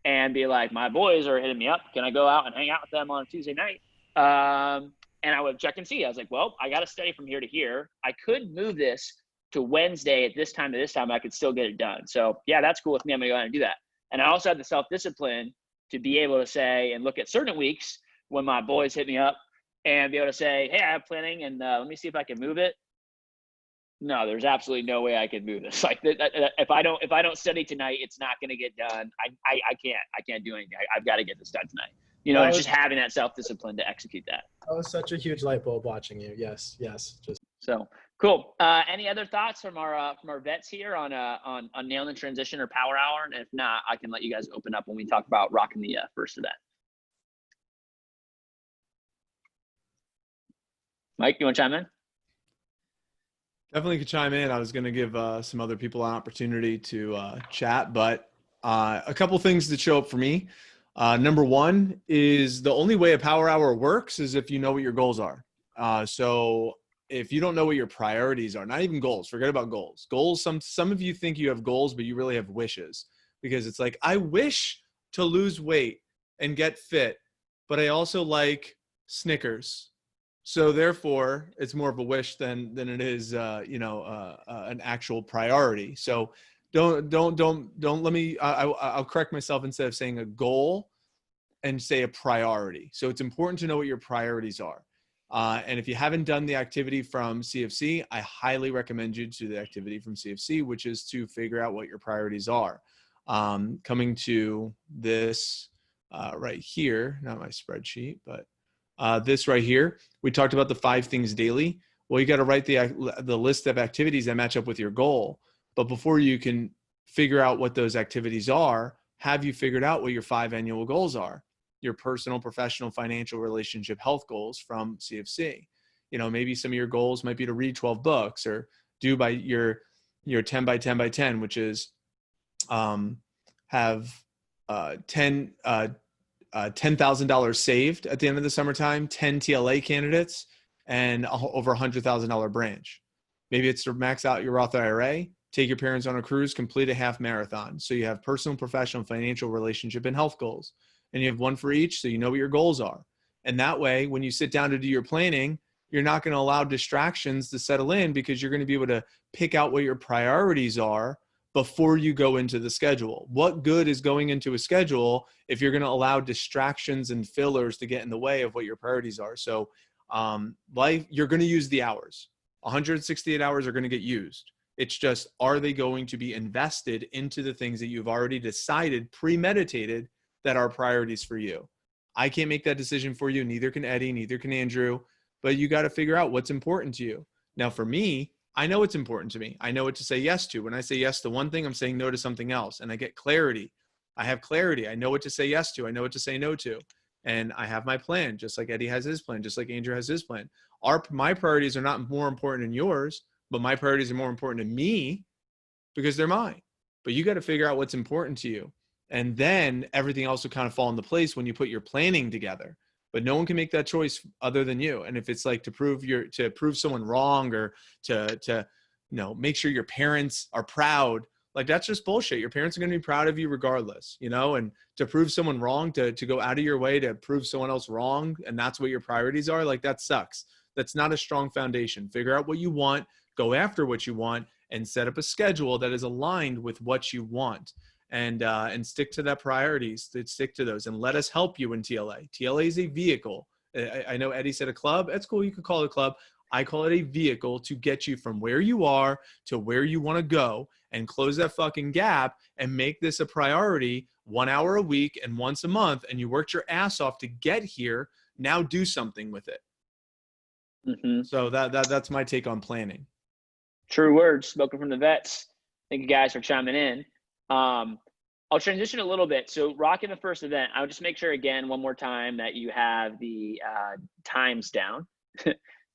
and be like, my boys are hitting me up. Can I go out and hang out with them on a Tuesday night? And I would check and see. I was like, well, I got to study from here to here. I could move this to Wednesday at this time to this time. I could still get it done. So yeah, that's cool with me. I'm going to go ahead and do that. And I also had the self-discipline to be able to say and look at certain weeks when my boys hit me up and be able to say, hey, I have planning and let me see if I can move it. No, there's absolutely no way I can move this. Like if I don't study tonight, it's not going to get done. I can't do anything. I've got to get this done tonight. and That it's was just having that self-discipline to execute that. that was such a huge light bulb watching you. Yes, yes. Just So cool. Any other thoughts from our vets here on nailing the transition or power hour? And if not, I can let you guys open up when we talk about rocking the first event. Mike, you want to chime in? Definitely could chime in. I was going to give some other people an opportunity to chat, but a couple things that show up for me. Number one is the only way a power hour works is if you know what your goals are. So if you don't know what your priorities are, not even goals, forget about goals. Goals, some of you think you have goals, but you really have wishes, because it's like, I wish to lose weight and get fit, but I also like Snickers. So therefore, it's more of a wish than it is, an actual priority. So don't let me. I'll correct myself, instead of saying a goal, and say a priority. So it's important to know what your priorities are. And if you haven't done the activity from CFC, I highly recommend you to do the activity from CFC, which is to figure out what your priorities are. Coming to this right here, not my spreadsheet, but this right here, we talked about the 5 things daily. Well, you got to write the list of activities that match up with your goal. But before you can figure out what those activities are, have you figured out what your 5 annual goals are? Your personal, professional, financial, relationship, health goals from CFC. Maybe some of your goals might be to read 12 books, or do by your 10 by 10 by 10, which is have 10 $10,000 saved at the end of the summertime, 10 TLA candidates, and over $100,000 branch. Maybe it's to max out your Roth IRA, take your parents on a cruise, complete a half marathon. So you have personal, professional, financial, relationship, and health goals. And you have one for each, so you know what your goals are. And that way, when you sit down to do your planning, you're not going to allow distractions to settle in, because you're going to be able to pick out what your priorities are before you go into the schedule. What good is going into a schedule if you're going to allow distractions and fillers to get in the way of what your priorities are? So you're going to use the hours. 168 hours are going to get used. It's just, are they going to be invested into the things that you've already decided, premeditated, that are priorities for you? I can't make that decision for you. Neither can Eddie, neither can Andrew, but you got to figure out what's important to you. Now, for me, I know it's important to me. I know what to say yes to. When I say yes to one thing, I'm saying no to something else, and I get clarity. I have clarity. I know what to say yes to. I know what to say no to. And I have my plan, just like Eddie has his plan, just like Andrew has his plan. My priorities are not more important than yours, but my priorities are more important to me because they're mine. But you got to figure out what's important to you. And then everything else will kind of fall into place when you put your planning together. But no one can make that choice other than you. And if it's like to prove someone wrong, or to make sure your parents are proud, like, that's just bullshit. Your parents are going to be proud of you regardless, and to prove someone wrong, to go out of your way to prove someone else wrong, and that's what your priorities are, like, that sucks. That's not a strong foundation. Figure out what you want, go after what you want, and set up a schedule that is aligned with what you want. And stick to that priorities, stick to those, and let us help you in TLA. TLA is a vehicle. I know Eddie said a club. That's cool. You could call it a club. I call it a vehicle to get you from where you are to where you want to go, and close that fucking gap and make this a priority 1 hour a week and once a month. And you worked your ass off to get here. Now do something with it. Mm-hmm. So that's my take on planning. True words spoken from the vets. Thank you guys for chiming in. I'll transition a little bit. So rocking the first event, I'll just make sure again, one more time, that you have the times down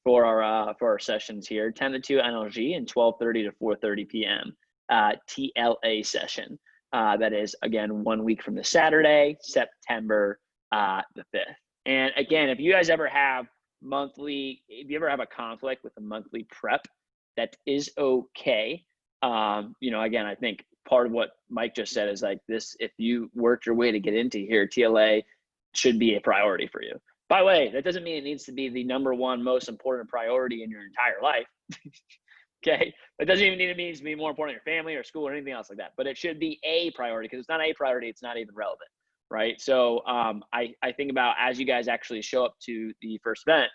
for our sessions here: 10 to 2 NLG and 12:30 to 4:30 p.m. TLA session. That is, again, 1 week from the Saturday, September the 5th. And again, if you guys ever have a conflict with a monthly prep, that is okay. Again, I think part of what Mike just said is like this: if you worked your way to get into here, TLA should be a priority for you. By the way, that doesn't mean it needs to be the number one most important priority in your entire life. Okay. It doesn't even need to be more important in your family or school or anything else like that, but it should be a priority, because it's not a priority, it's not even relevant. Right. So I think about, as you guys actually show up to the first event,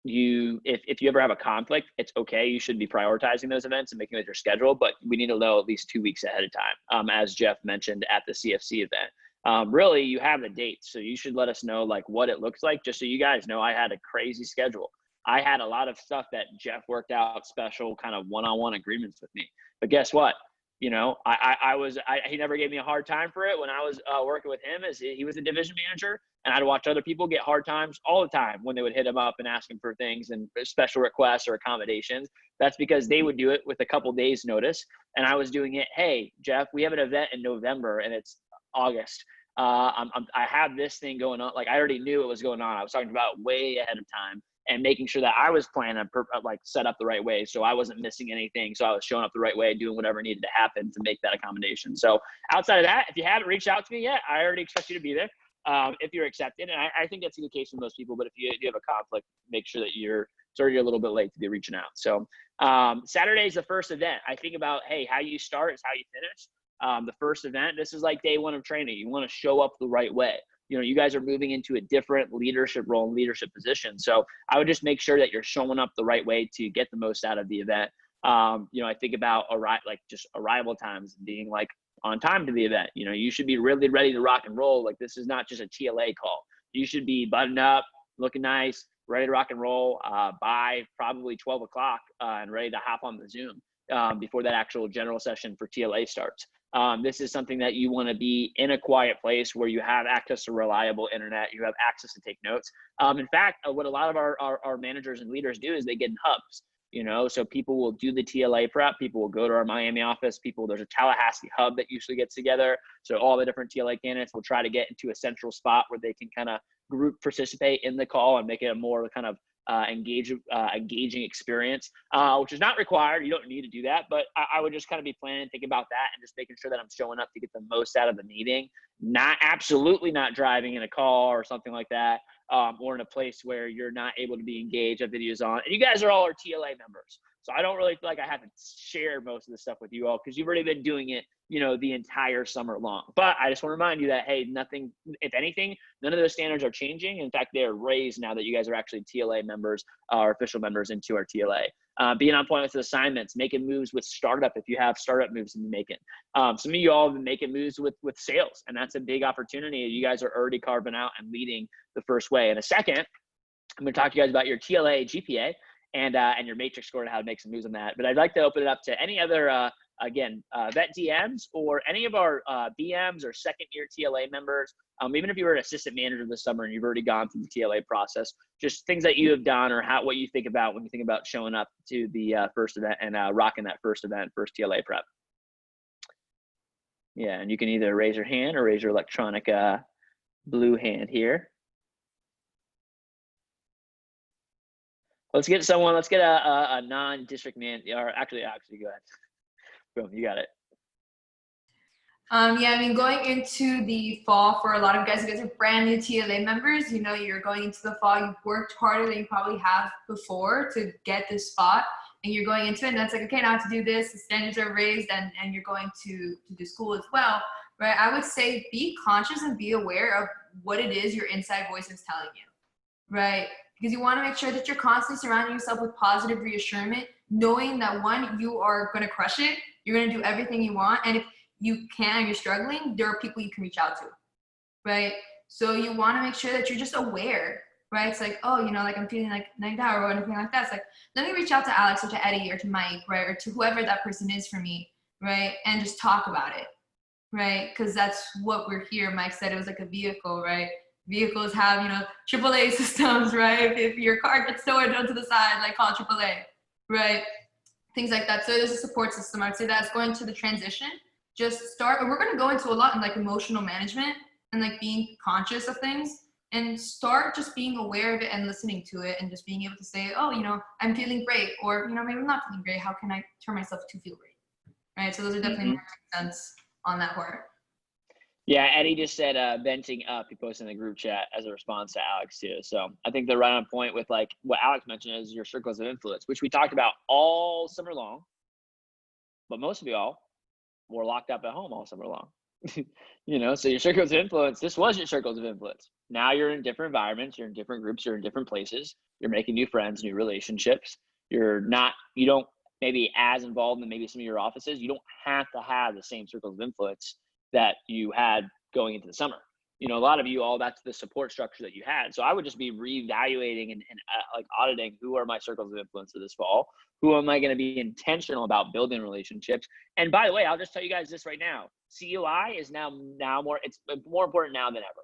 if you ever have a conflict, it's okay. You should be prioritizing those events and making it your schedule, but we need to know at least 2 weeks ahead of time, as Jeff mentioned at the CFC event. Really, you have the dates, so you should let us know like what it looks like, just so you guys know. I had a crazy schedule. I had a lot of stuff that Jeff worked out special kind of one-on-one agreements with me. But guess what? You know, he never gave me a hard time for it when I was working with him, as he was a division manager, and I'd watch other people get hard times all the time when they would hit him up and ask him for things and special requests or accommodations. That's because they would do it with a couple days notice, and I was doing it. Hey, Jeff, we have an event in November and it's August. I have this thing going on. Like, I already knew it was going on. I was talking about way ahead of time and making sure that I was planning like set up the right way, so I wasn't missing anything. So I was showing up the right way, doing whatever needed to happen to make that accommodation. So outside of that, if you haven't reached out to me yet, I already expect you to be there. If you're accepted, and I think that's the case for most people. But if you have a conflict, make sure that you're a little bit late to be reaching out. So Saturday is the first event. I think about, hey, how you start is how you finish. The first event, this is like day one of training. You want to show up the right way. You know, you guys are moving into a different leadership role and leadership position. So I would just make sure that you're showing up the right way to get the most out of the event. You know, I think about arrival times, being like on time to the event. You know, you should be really ready to rock and roll. Like, this is not just a TLA call. You should be buttoned up, looking nice, ready to rock and roll by probably 12 o'clock and ready to hop on the Zoom before that actual general session for TLA starts. This is something that you want to be in a quiet place where you have access to reliable internet, you have access to take notes. In fact, what a lot of our managers and leaders do is they get in hubs, you know, so people will do the TLA prep, people will go to our Miami office, there's a Tallahassee hub that usually gets together. So all the different TLA candidates will try to get into a central spot where they can kind of group participate in the call and make it a more kind of engaging experience, which is not required. You don't need to do that, but I would just kind of be planning, thinking about that, and just making sure that I'm showing up to get the most out of the meeting. Absolutely not driving in a car or something like that, or in a place where you're not able to be engaged, have videos on. And you guys are all our TLA members, so I don't really feel like I have to share most of the stuff with you all, because you've already been doing it, you know, the entire summer long. But I just want to remind you that, hey, nothing, if anything, none of those standards are changing. In fact, they're raised now that you guys are actually TLA members, or official members into our TLA. Being on point with assignments, making moves with startup if you have startup moves to be making. Some of you all have been making moves with sales, and that's a big opportunity. You guys are already carving out and leading the first way. In a second, I'm going to talk to you guys about your TLA GPA and your matrix score and how to make some moves on that. But I'd like to open it up to any other vet DMs or any of our BMs or second year TLA members. Even if you were an assistant manager this summer and you've already gone through the TLA process, just things that you have done or what you think about when you think about showing up to the first event and rocking that first TLA prep. Yeah, and you can either raise your hand or raise your electronic blue hand here. Let's get a non-district man, or actually, go ahead. Boom, you got it. Yeah, I mean, going into the fall for a lot of you guys are brand new TLA members. You know, you're going into the fall, you've worked harder than you probably have before to get this spot, and you're going into it, and that's like, okay, now I have to do this, the standards are raised, and you're going to do school as well, right? I would say be conscious and be aware of what it is your inside voice is telling you, right? Because you want to make sure that you're constantly surrounding yourself with positive reassurance, knowing that one, you are going to crush it, you're going to do everything you want, and if you can and you're struggling, there are people you can reach out to, right? So you want to make sure that you're just aware, right? It's like, oh, you know, like I'm feeling like nagged out or anything like that. It's like, let me reach out to Alex or to Eddie or to Mike, right? Or to whoever that person is for me, right? And just talk about it, right? Because that's what we're here. Mike said it was like a vehicle, right? Vehicles have, you know, AAA systems, right? If your car gets towed onto the side, like call AAA, right? Things like that. So there's a support system. I'd say that's going to the transition. Just start, we're going to go into a lot in like emotional management and like being conscious of things, and start just being aware of it and listening to it and just being able to say, oh, you know, I'm feeling great, or, you know, maybe I'm not feeling great. How can I turn myself to feel great? Right. So those are definitely more sense on that part. Yeah, Eddie just said venting up. He posted in the group chat as a response to Alex too. So I think they're right on point with like what Alex mentioned is your circles of influence, which we talked about all summer long. But most of y'all were locked up at home all summer long. You know, so your circles of influence, this was your circles of influence. Now you're in different environments, you're in different groups, you're in different places, you're making new friends, new relationships. You don't maybe as involved in maybe some of your offices. You don't have to have the same circles of influence that you had going into the summer. You know, a lot of you all, that's the support structure that you had. So I would just be reevaluating and like auditing, who are my circles of influence for this fall? Who am I going to be intentional about building relationships? And by the way, I'll just tell you guys this right now. CUI is now more, it's more important now than ever.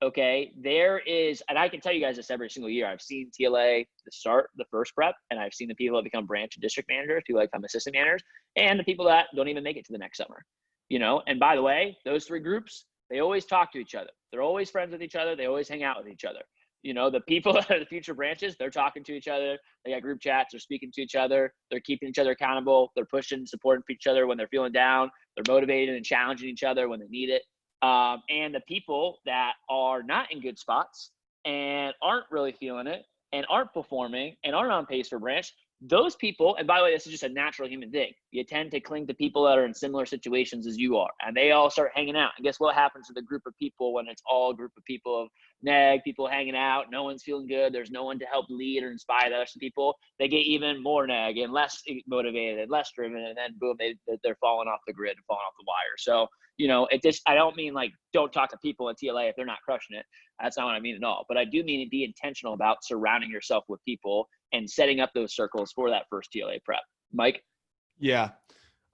Okay. There is, and I can tell you guys this every single year. I've seen TLA the first prep, and I've seen the people that become branch and district managers, people that become assistant managers, and the people that don't even make it to the next summer. You know, and by the way, those three groups, they always talk to each other. They're always friends with each other. They always hang out with each other. You know, the people that are the future branches, they're talking to each other. They got group chats. They're speaking to each other. They're keeping each other accountable. They're pushing, supporting each other when they're feeling down. They're motivated and challenging each other when they need it. And the people that are not in good spots and aren't really feeling it and aren't performing and aren't on pace for branch, those people, and by the way, this is just a natural human thing. You tend to cling to people that are in similar situations as you are, and they all start hanging out. And guess what happens to the group of people when it's all a group of people of neg, people hanging out, no one's feeling good, there's no one to help lead or inspire the rest of the people, they get even more neg and less motivated and less driven, and then boom, they're falling off the grid and falling off the wire. So, you know, it just, I don't mean like don't talk to people at TLA if they're not crushing it. That's not what I mean at all. But I do mean be intentional about surrounding yourself with people and setting up those circles for that first TLA prep. Mike? Yeah.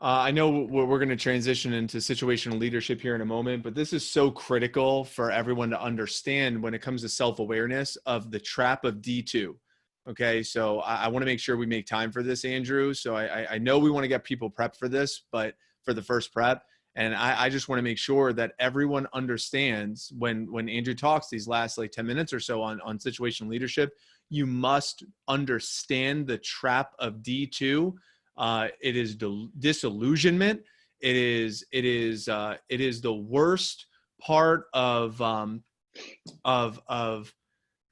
I know we're going to transition into situational leadership here in a moment, but this is so critical for everyone to understand when it comes to self-awareness of the trap of D2. Okay. So I want to make sure we make time for this, Andrew. So I know we want to get people prepped for this, but for the first prep. And I just want to make sure that everyone understands when Andrew talks these last like 10 minutes or so on situational leadership, you must understand the trap of D2. It is disillusionment. It is the worst part of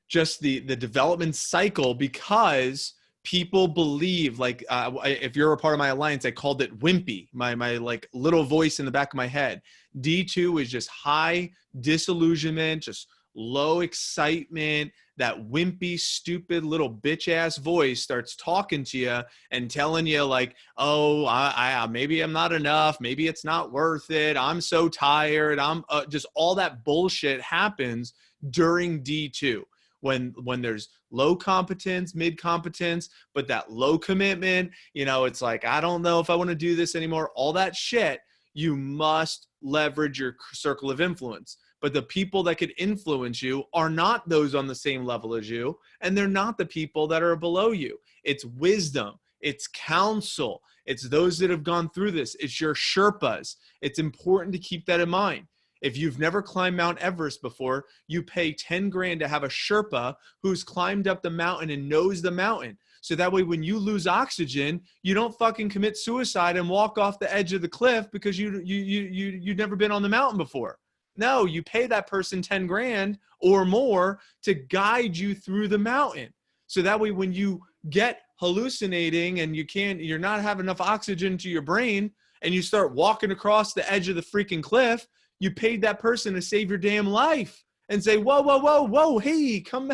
just the development cycle, because people believe like, if you're a part of my alliance, I called it wimpy, my like little voice in the back of my head. D2 is just high disillusionment, just low excitement. That wimpy, stupid little bitch ass voice starts talking to you and telling you like, oh, I maybe I'm not enough. Maybe it's not worth it. I'm so tired. I'm just all that bullshit happens during D2. When there's low competence, mid competence, but that low commitment, you know, it's like, I don't know if I want to do this anymore. All that shit, you must leverage your circle of influence. But the people that could influence you are not those on the same level as you, and they're not the people that are below you. It's wisdom. It's counsel. It's those that have gone through this. It's your Sherpas. It's important to keep that in mind. If you've never climbed Mount Everest before, you pay 10 grand to have a Sherpa who's climbed up the mountain and knows the mountain. So that way, when you lose oxygen, you don't fucking commit suicide and walk off the edge of the cliff because you've never been on the mountain before. No, you pay that person 10 grand or more to guide you through the mountain. So that way, when you get hallucinating and you're not having enough oxygen to your brain and you start walking across the edge of the freaking cliff, you paid that person to save your damn life and say, whoa, whoa, whoa, whoa. Hey, come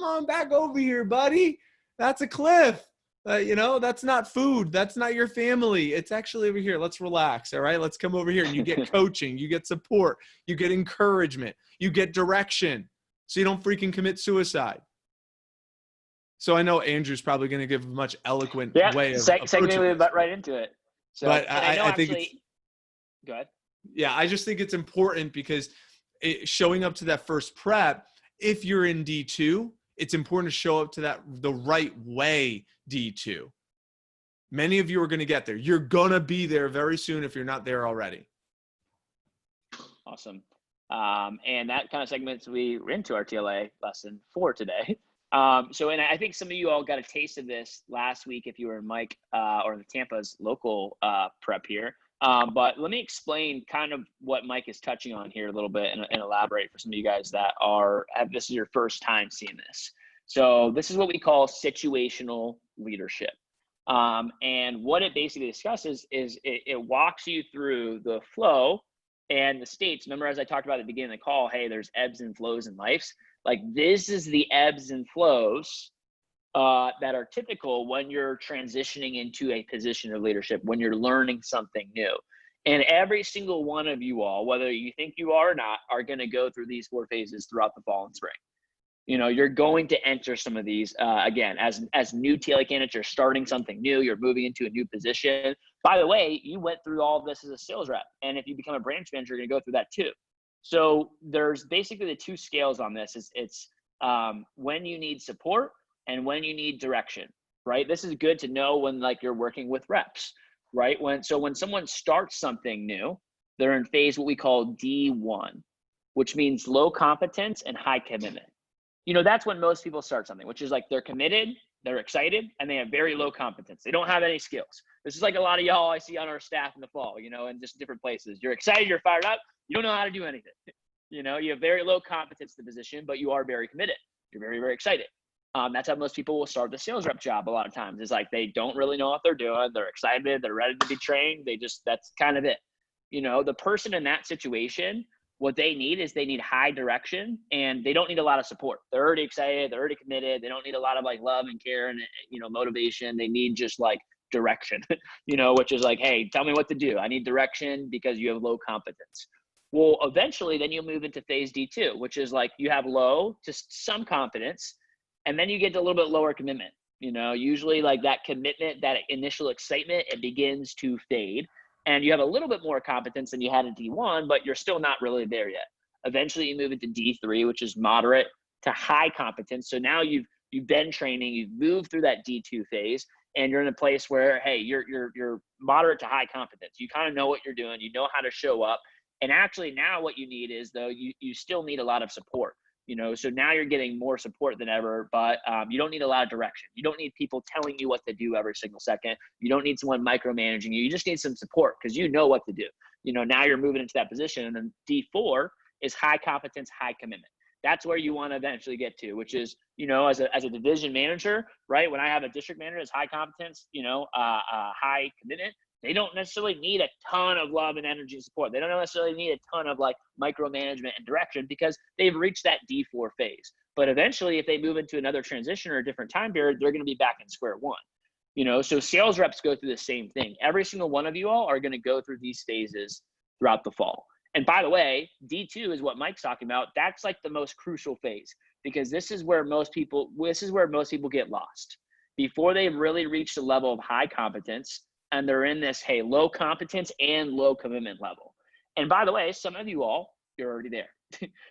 on back over here, buddy. That's a cliff. You know, that's not food. That's not your family. It's actually over here. Let's relax. All right. Let's come over here. And you get coaching, you get support, you get encouragement, you get direction. So you don't freaking commit suicide. So I know Andrew's probably going to give a much eloquent way of segue right into it. So, but I think actually, go ahead. Yeah, I just think it's important because showing up to that first prep, if you're in D2, it's important to show up to the right way D2. Many of you are going to get there. You're going to be there very soon if you're not there already. Awesome. And that kind of segments we were into our TLA lesson for today. And I think some of you all got a taste of this last week if you were in Mike or the Tampa's local prep here. But let me explain kind of what Mike is touching on here a little bit and elaborate for some of you guys that this is your first time seeing this. So this is what we call situational leadership. And what it basically discusses is it walks you through the flow and the states. Remember, as I talked about at the beginning of the call, hey, there's ebbs and flows in life. Like this is the ebbs and flows that are typical when you're transitioning into a position of leadership, when you're learning something new. And every single one of you all, whether you think you are or not, are going to go through these 4 phases throughout the fall and spring. You know, you're going to enter some of these, again, as new TLA candidates, you're starting something new, you're moving into a new position. By the way, you went through all of this as a sales rep. And if you become a branch manager, you're going to go through that too. So there's basically the 2 scales on this. It's when you need support and when you need direction, right? This is good to know when like you're working with reps, right? When someone starts something new, they're in phase what we call D1, which means low competence and high commitment. You know, that's when most people start something, which is like they're committed, they're excited, and they have very low competence. They don't have any skills. This is like a lot of y'all I see on our staff in the fall, you know, in just different places. You're excited, you're fired up, you don't know how to do anything. You know, you have very low competence in the position, but you are very committed. You're very, very excited. That's how most people will start the sales rep job a lot of times. It's like they don't really know what they're doing. They're excited. They're ready to be trained. That's kind of it. You know, the person in that situation, what they need is they need high direction, and they don't need a lot of support. They're already excited. They're already committed. They don't need a lot of like love and care and, you know, motivation. They need just like direction, you know, which is like, hey, tell me what to do. I need direction because you have low competence. Well, eventually then you'll move into phase D2, which is like you have low to some confidence, and then you get to a little bit lower commitment. You know, usually like that commitment, that initial excitement, it begins to fade. And you have a little bit more competence than you had in D1, but you're still not really there yet. Eventually you move into D3, which is moderate to high competence. So now you've been training, you've moved through that D2 phase, and you're in a place where, hey, you're moderate to high competence. You kind of know what you're doing, you know how to show up. And actually now what you need is, though, you still need a lot of support. You know, so now you're getting more support than ever, but you don't need a lot of direction. You don't need people telling you what to do every single second. You don't need someone micromanaging you. You just need some support because you know what to do. You know, now you're moving into that position. And then D4 is high competence, high commitment. That's where you want to eventually get to, which is, you know, as a division manager, right? When I have a district manager, it's high competence, you know, high commitment. They don't necessarily need a ton of love and energy and support. They don't necessarily need a ton of like micromanagement and direction because they've reached that D4 phase. But eventually, if they move into another transition or a different time period, they're going to be back in square one. You know, so sales reps go through the same thing. Every single one of you all are going to go through these phases throughout the fall. And by the way, D2 is what Mike's talking about. That's like the most crucial phase because this is where most people get lost. Before they've really reached a level of high competence, and they're in this, hey, low competence and low commitment level. And by the way, some of you all, you're already there.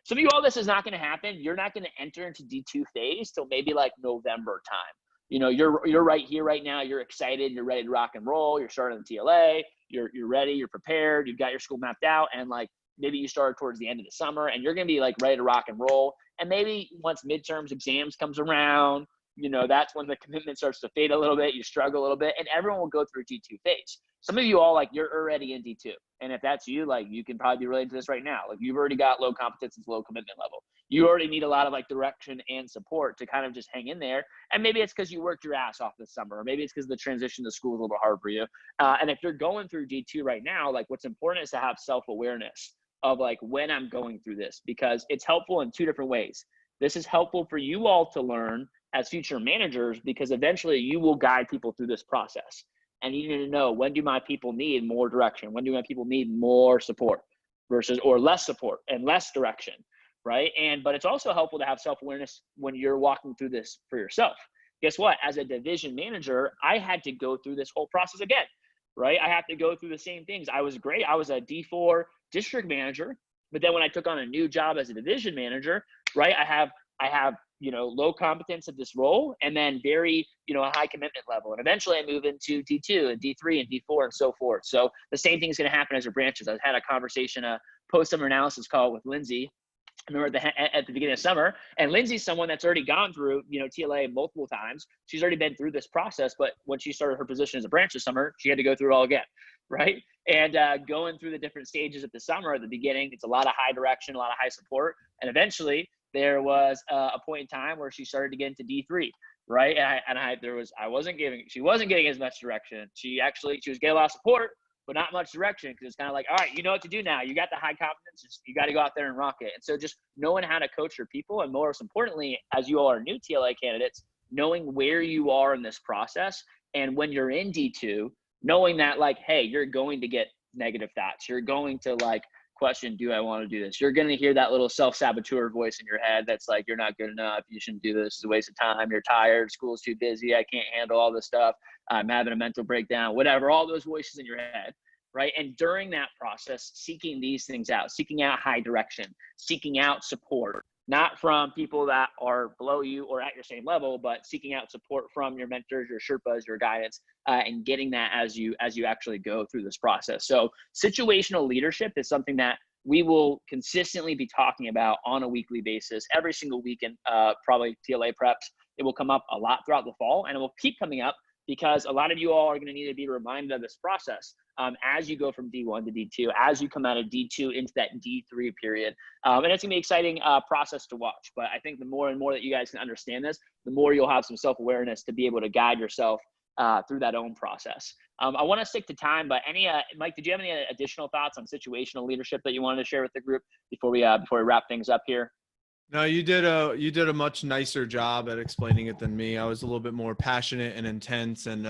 Some of you all, this is not going to happen. You're not going to enter into D2 phase till maybe like November time. You know, you're right here right now. You're excited. You're ready to rock and roll. You're starting the TLA. You're ready. You're prepared. You've got your school mapped out. And like maybe you started towards the end of the summer and you're going to be like ready to rock and roll. And maybe once midterms, exams comes around, you know, that's when the commitment starts to fade a little bit. You struggle a little bit, and everyone will go through D2 phase. Some of you all, like, you're already in D2. And if that's you, like, you can probably be related to this right now. Like, you've already got low competence and low commitment level. You already need a lot of, like, direction and support to kind of just hang in there. And maybe it's because you worked your ass off this summer, or maybe it's because the transition to school is a little hard for you. And if you're going through D2 right now, like, what's important is to have self-awareness of, like, when I'm going through this, because it's helpful in 2 different ways. This is helpful for you all to learn as future managers, because eventually you will guide people through this process. And you need to know, when do my people need more direction? When do my people need more support versus, or less support and less direction, right? But it's also helpful to have self-awareness when you're walking through this for yourself. Guess what? As a division manager, I had to go through this whole process again, right? I have to go through the same things. I was great. I was a D4 district manager, but then when I took on a new job as a division manager, right, I have, you know, low competence of this role, and then very, you know, a high commitment level. And eventually I move into D2 and D3 and D4 and so forth. So the same thing is going to happen as your branches. I had a conversation, a post-summer analysis call with Lindsay. I remember at the beginning of summer, and Lindsay's someone that's already gone through, you know, TLA multiple times. She's already been through this process, but when she started her position as a branch this summer, she had to go through it all again, right? And going through the different stages of the summer at the beginning, it's a lot of high direction, a lot of high support. And eventually there was a point in time where she started to get into D3, right? She wasn't getting as much direction. She was getting a lot of support, but not much direction, because it's kind of like, all right, you know what to do now. You got the high confidence. You got to go out there and rock it. And so just knowing how to coach your people, and most importantly, as you all are new TLA candidates, knowing where you are in this process. And when you're in D2, knowing that, like, hey, you're going to get negative thoughts. You're going to like question, do I want to do this? You're going to hear that little self-saboteur voice in your head that's like, you're not good enough. You shouldn't do this. It's a waste of time. You're tired. School's too busy. I can't handle all this stuff. I'm having a mental breakdown, whatever, all those voices in your head. Right. And during that process, seeking these things out, seeking out high direction, seeking out support, not from people that are below you or at your same level, but seeking out support from your mentors, your Sherpas, your guidance, and getting that as you actually go through this process. So situational leadership is something that we will consistently be talking about on a weekly basis, every single weekend, probably TLA preps. It will come up a lot throughout the fall, and it will keep coming up because a lot of you all are going to need to be reminded of this process as you go from D1 to D2, as you come out of D2 into that D3 period. And it's going to be an exciting process to watch. But I think the more and more that you guys can understand this, the more you'll have some self-awareness to be able to guide yourself through that own process. I want to stick to time, but Mike, did you have any additional thoughts on situational leadership that you wanted to share with the group before we wrap things up here? No, you did a much nicer job at explaining it than me. I was a little bit more passionate and intense, and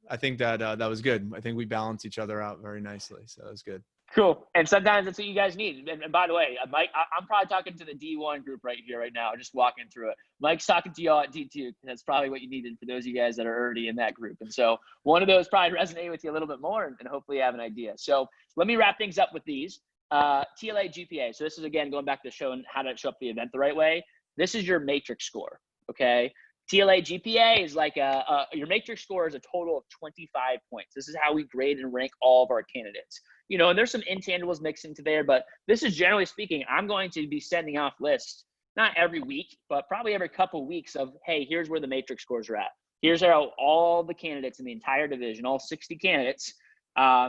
I think that that was good. I think we balance each other out very nicely, so that was good. Cool. And sometimes that's what you guys need. And by the way, Mike, I'm probably talking to the D1 group right now, just walking through it. Mike's talking to y'all at D2. That's probably what you needed for those of you guys that are already in that group. And so one of those probably resonated with you a little bit more, and hopefully you have an idea. So let me wrap things up with these. TLA GPA. So this is, again, going back to showing how to show up the event the right way. This is your matrix score, okay? TLA GPA is like your matrix score is a total of 25 points. This is how we grade and rank all of our candidates. You know, and there's some intangibles mixed into there, but this is, generally speaking, I'm going to be sending off lists, not every week, but probably every couple weeks of, hey, here's where the matrix scores are at. Here's how all the candidates in the entire division, all 60 candidates,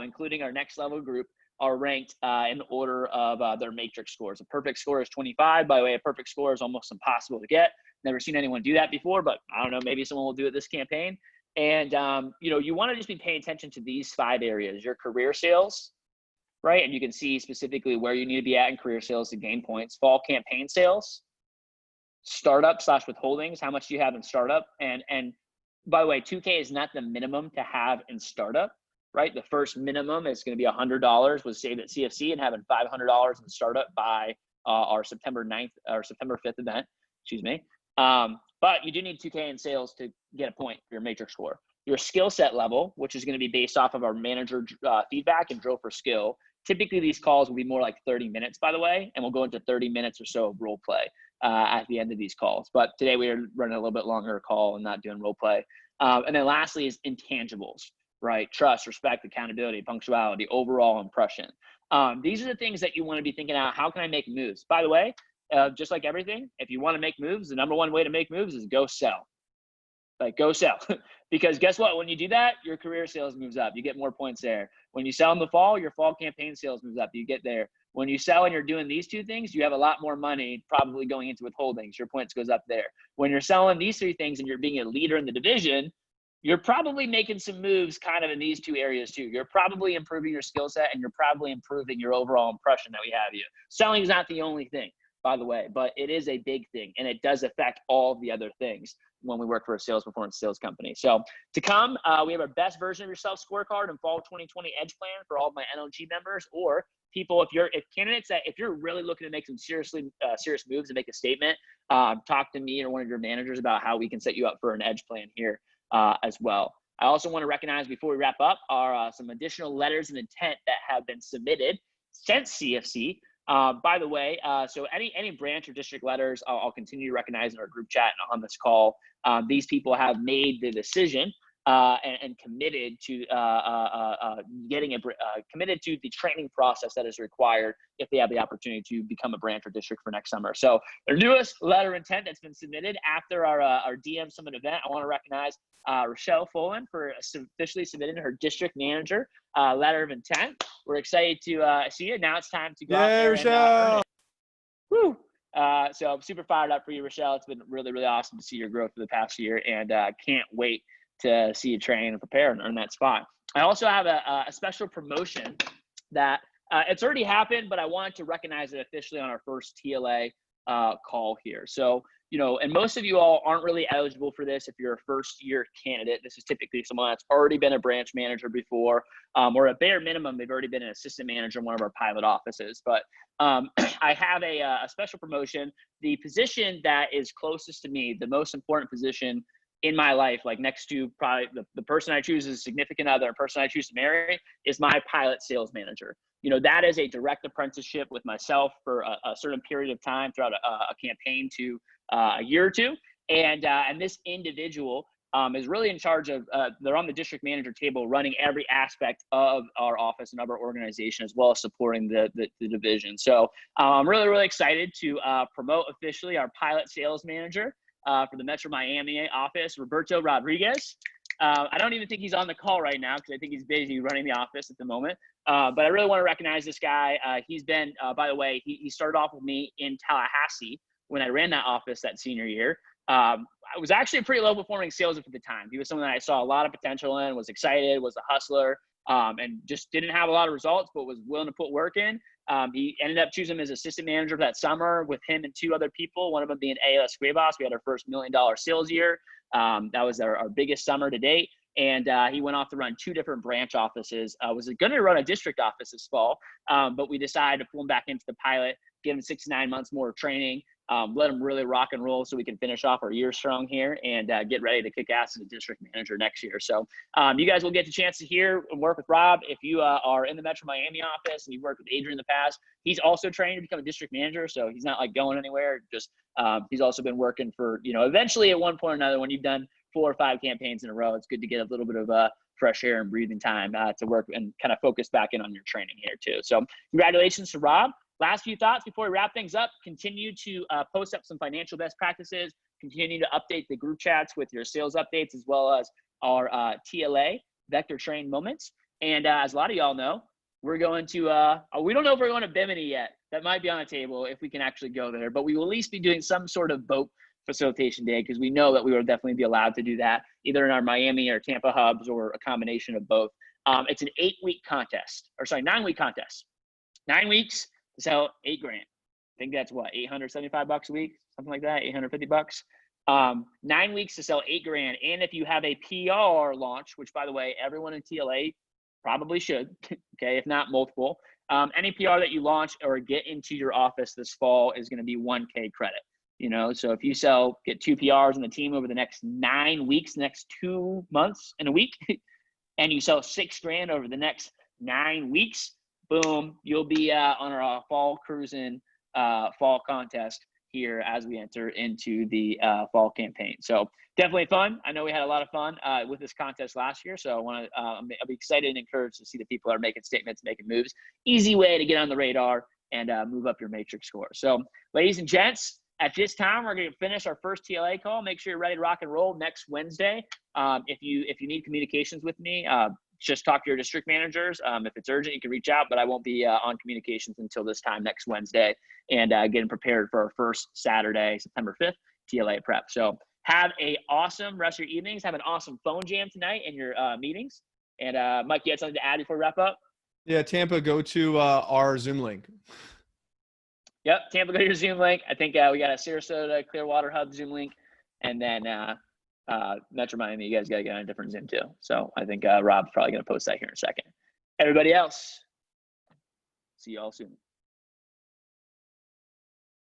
including our next level group, are ranked in order of their matrix scores. A perfect score is 25. By the way, a perfect score is almost impossible to get. Never seen anyone do that before, but I don't know, maybe someone will do it this campaign. And, you want to just be paying attention to these 5 areas: your career sales, right? And you can see specifically where you need to be at in career sales to gain points. Fall campaign sales, startup / withholdings. How much do you have in startup? And by the way, 2K is not the minimum to have in startup, right? The first minimum is going to be $100 was saved at CFC, and having $500 in startup by our September 9th or September 5th event, excuse me. But you do need 2K in sales to get a point for your matrix score. Your skill set level, which is going to be based off of our manager feedback and drill for skill. Typically, these calls will be more like 30 minutes, by the way, and we'll go into 30 minutes or so of role play at the end of these calls. But today we are running a little bit longer call and not doing role play. And then lastly is intangibles, right? Trust, respect, accountability, punctuality, overall impression. These are the things that you want to be thinking out. How can I make moves? By the way, just like everything, if you want to make moves, the number one way to make moves is go sell. Like, go sell. Because guess what? When you do that, your career sales moves up. You get more points there. When you sell in the fall, your fall campaign sales moves up. You get there. When you sell and you're doing these 2 things, you have a lot more money probably going into withholdings. Your points goes up there. When you're selling these 3 things and you're being a leader in the division, you're probably making some moves kind of in these 2 areas too. You're probably improving your skill set, and you're probably improving your overall impression that we have you. Selling is not the only thing, by the way, but it is a big thing, and it does affect all the other things when we work for a sales performance sales company. So to come, we have our best version of yourself scorecard and fall 2020 edge plan for all of my NLG members, or people, if candidates that, if you're really looking to make some serious moves and make a statement, talk to me or one of your managers about how we can set you up for an edge plan here as well. I also want to recognize, before we wrap up, are some additional letters of intent that have been submitted since CFC. By the way, so any branch or district letters, I'll continue to recognize in our group chat and on this call. These people have made the decision and committed to committed to the training process that is required if they have the opportunity to become a branch or district for next summer. So their newest letter of intent that's been submitted after our DM Summit event, I want to recognize Rochelle Folan for officially submitting her district manager letter of intent. We're excited to see it. Now it's time to go out there Rochelle. and woo! So I'm super fired up for you, Rochelle. It's been really, really awesome to see your growth for the past year, and can't wait to see you train and prepare and earn that spot. I also have a special promotion that it's already happened, but I wanted to recognize it officially on our first TLA call here. So and most of you all aren't really eligible for this if you're a first-year candidate. This is typically someone that's already been a branch manager before, or at bare minimum, they've already been an assistant manager in one of our pilot offices. But I have a special promotion. The position that is closest to me, the most important position in my life, like next to probably the person I choose as a significant other, a person I choose to marry, is my pilot sales manager. That is a direct apprenticeship with myself for a certain period of time throughout a campaign to a year or two. And this individual is really in charge of, they're on the district manager table running every aspect of our office and of our organization, as well as supporting the division. So I'm really, really excited to promote officially our pilot sales manager for the Metro Miami office, Roberto Rodriguez. I don't even think he's on the call right now because I think he's busy running the office at the moment. But I really want to recognize this guy. He's been, by the way, he started off with me in Tallahassee when I ran that office that senior year. I was actually a pretty low performing salesman at the time. He was someone that I saw a lot of potential in, was excited, was a hustler, and just didn't have a lot of results, but was willing to put work in. He ended up choosing him as assistant manager that summer with him and two other people, one of them being ALS Cuevas. We had our first $1 million sales year. That was our biggest summer to date. And he went off to run 2 different branch offices. Was going to run a district office this fall, but we decided to pull him back into the pilot, give him 6 to 9 months more of training, let him really rock and roll so we can finish off our year strong here and get ready to kick ass as a district manager next year. So you guys will get the chance to hear and work with Rob. If you are in the Metro Miami office and you've worked with Adrian in the past, he's also trained to become a district manager. So he's not like going anywhere. Just he's also been working for, eventually at one point or another, when you've done 4 or 5 campaigns in a row, it's good to get a little bit of fresh air and breathing time to work and kind of focus back in on your training here too. So congratulations to Rob. Last few thoughts before we wrap things up. Continue to post up some financial best practices. Continue to update the group chats with your sales updates, as well as our TLA, Vector Train Moments. And as a lot of y'all know, we're going to, we don't know if we're going to Bimini yet. That might be on the table if we can actually go there. But we will at least be doing some sort of boat facilitation day, because we know that we will definitely be allowed to do that, either in our Miami or Tampa hubs or a combination of both. It's an 8-week contest, or sorry, 9-week contest. 9 weeks to sell $8 grand. I think that's what, $875 a week, something like that, $850. 9 weeks to sell $8 grand. And if you have a PR launch, which by the way, everyone in TLA probably should, okay, if not multiple, any PR that you launch or get into your office this fall is going to be 1K credit. So if you get 2 PRs in the team over the next 9 weeks, next 2 months and a week, and you sell $6 grand over the next 9 weeks, boom, you'll be on our fall cruising fall contest here as we enter into the fall campaign. So definitely fun. I know we had a lot of fun with this contest last year. So I'll be excited and encouraged to see the people that are making statements, making moves. Easy way to get on the radar and move up your matrix score. So ladies and gents, at this time, we're going to finish our first TLA call. Make sure you're ready to rock and roll next Wednesday. If you need communications with me, just talk to your district managers. If it's urgent, you can reach out, but I won't be on communications until this time next Wednesday and getting prepared for our first Saturday, September 5th, TLA prep. So have a awesome rest of your evenings. Have an awesome phone jam tonight in your meetings. And Mike, you had something to add before we wrap up? Yeah, Tampa, go to our Zoom link. Yep, Tampa, go to your Zoom link. I think we got a Sarasota Clearwater Hub Zoom link, and then Metro Miami, you guys got to get on a different Zoom too. So I think Rob's probably going to post that here in a second. Everybody else, see you all soon.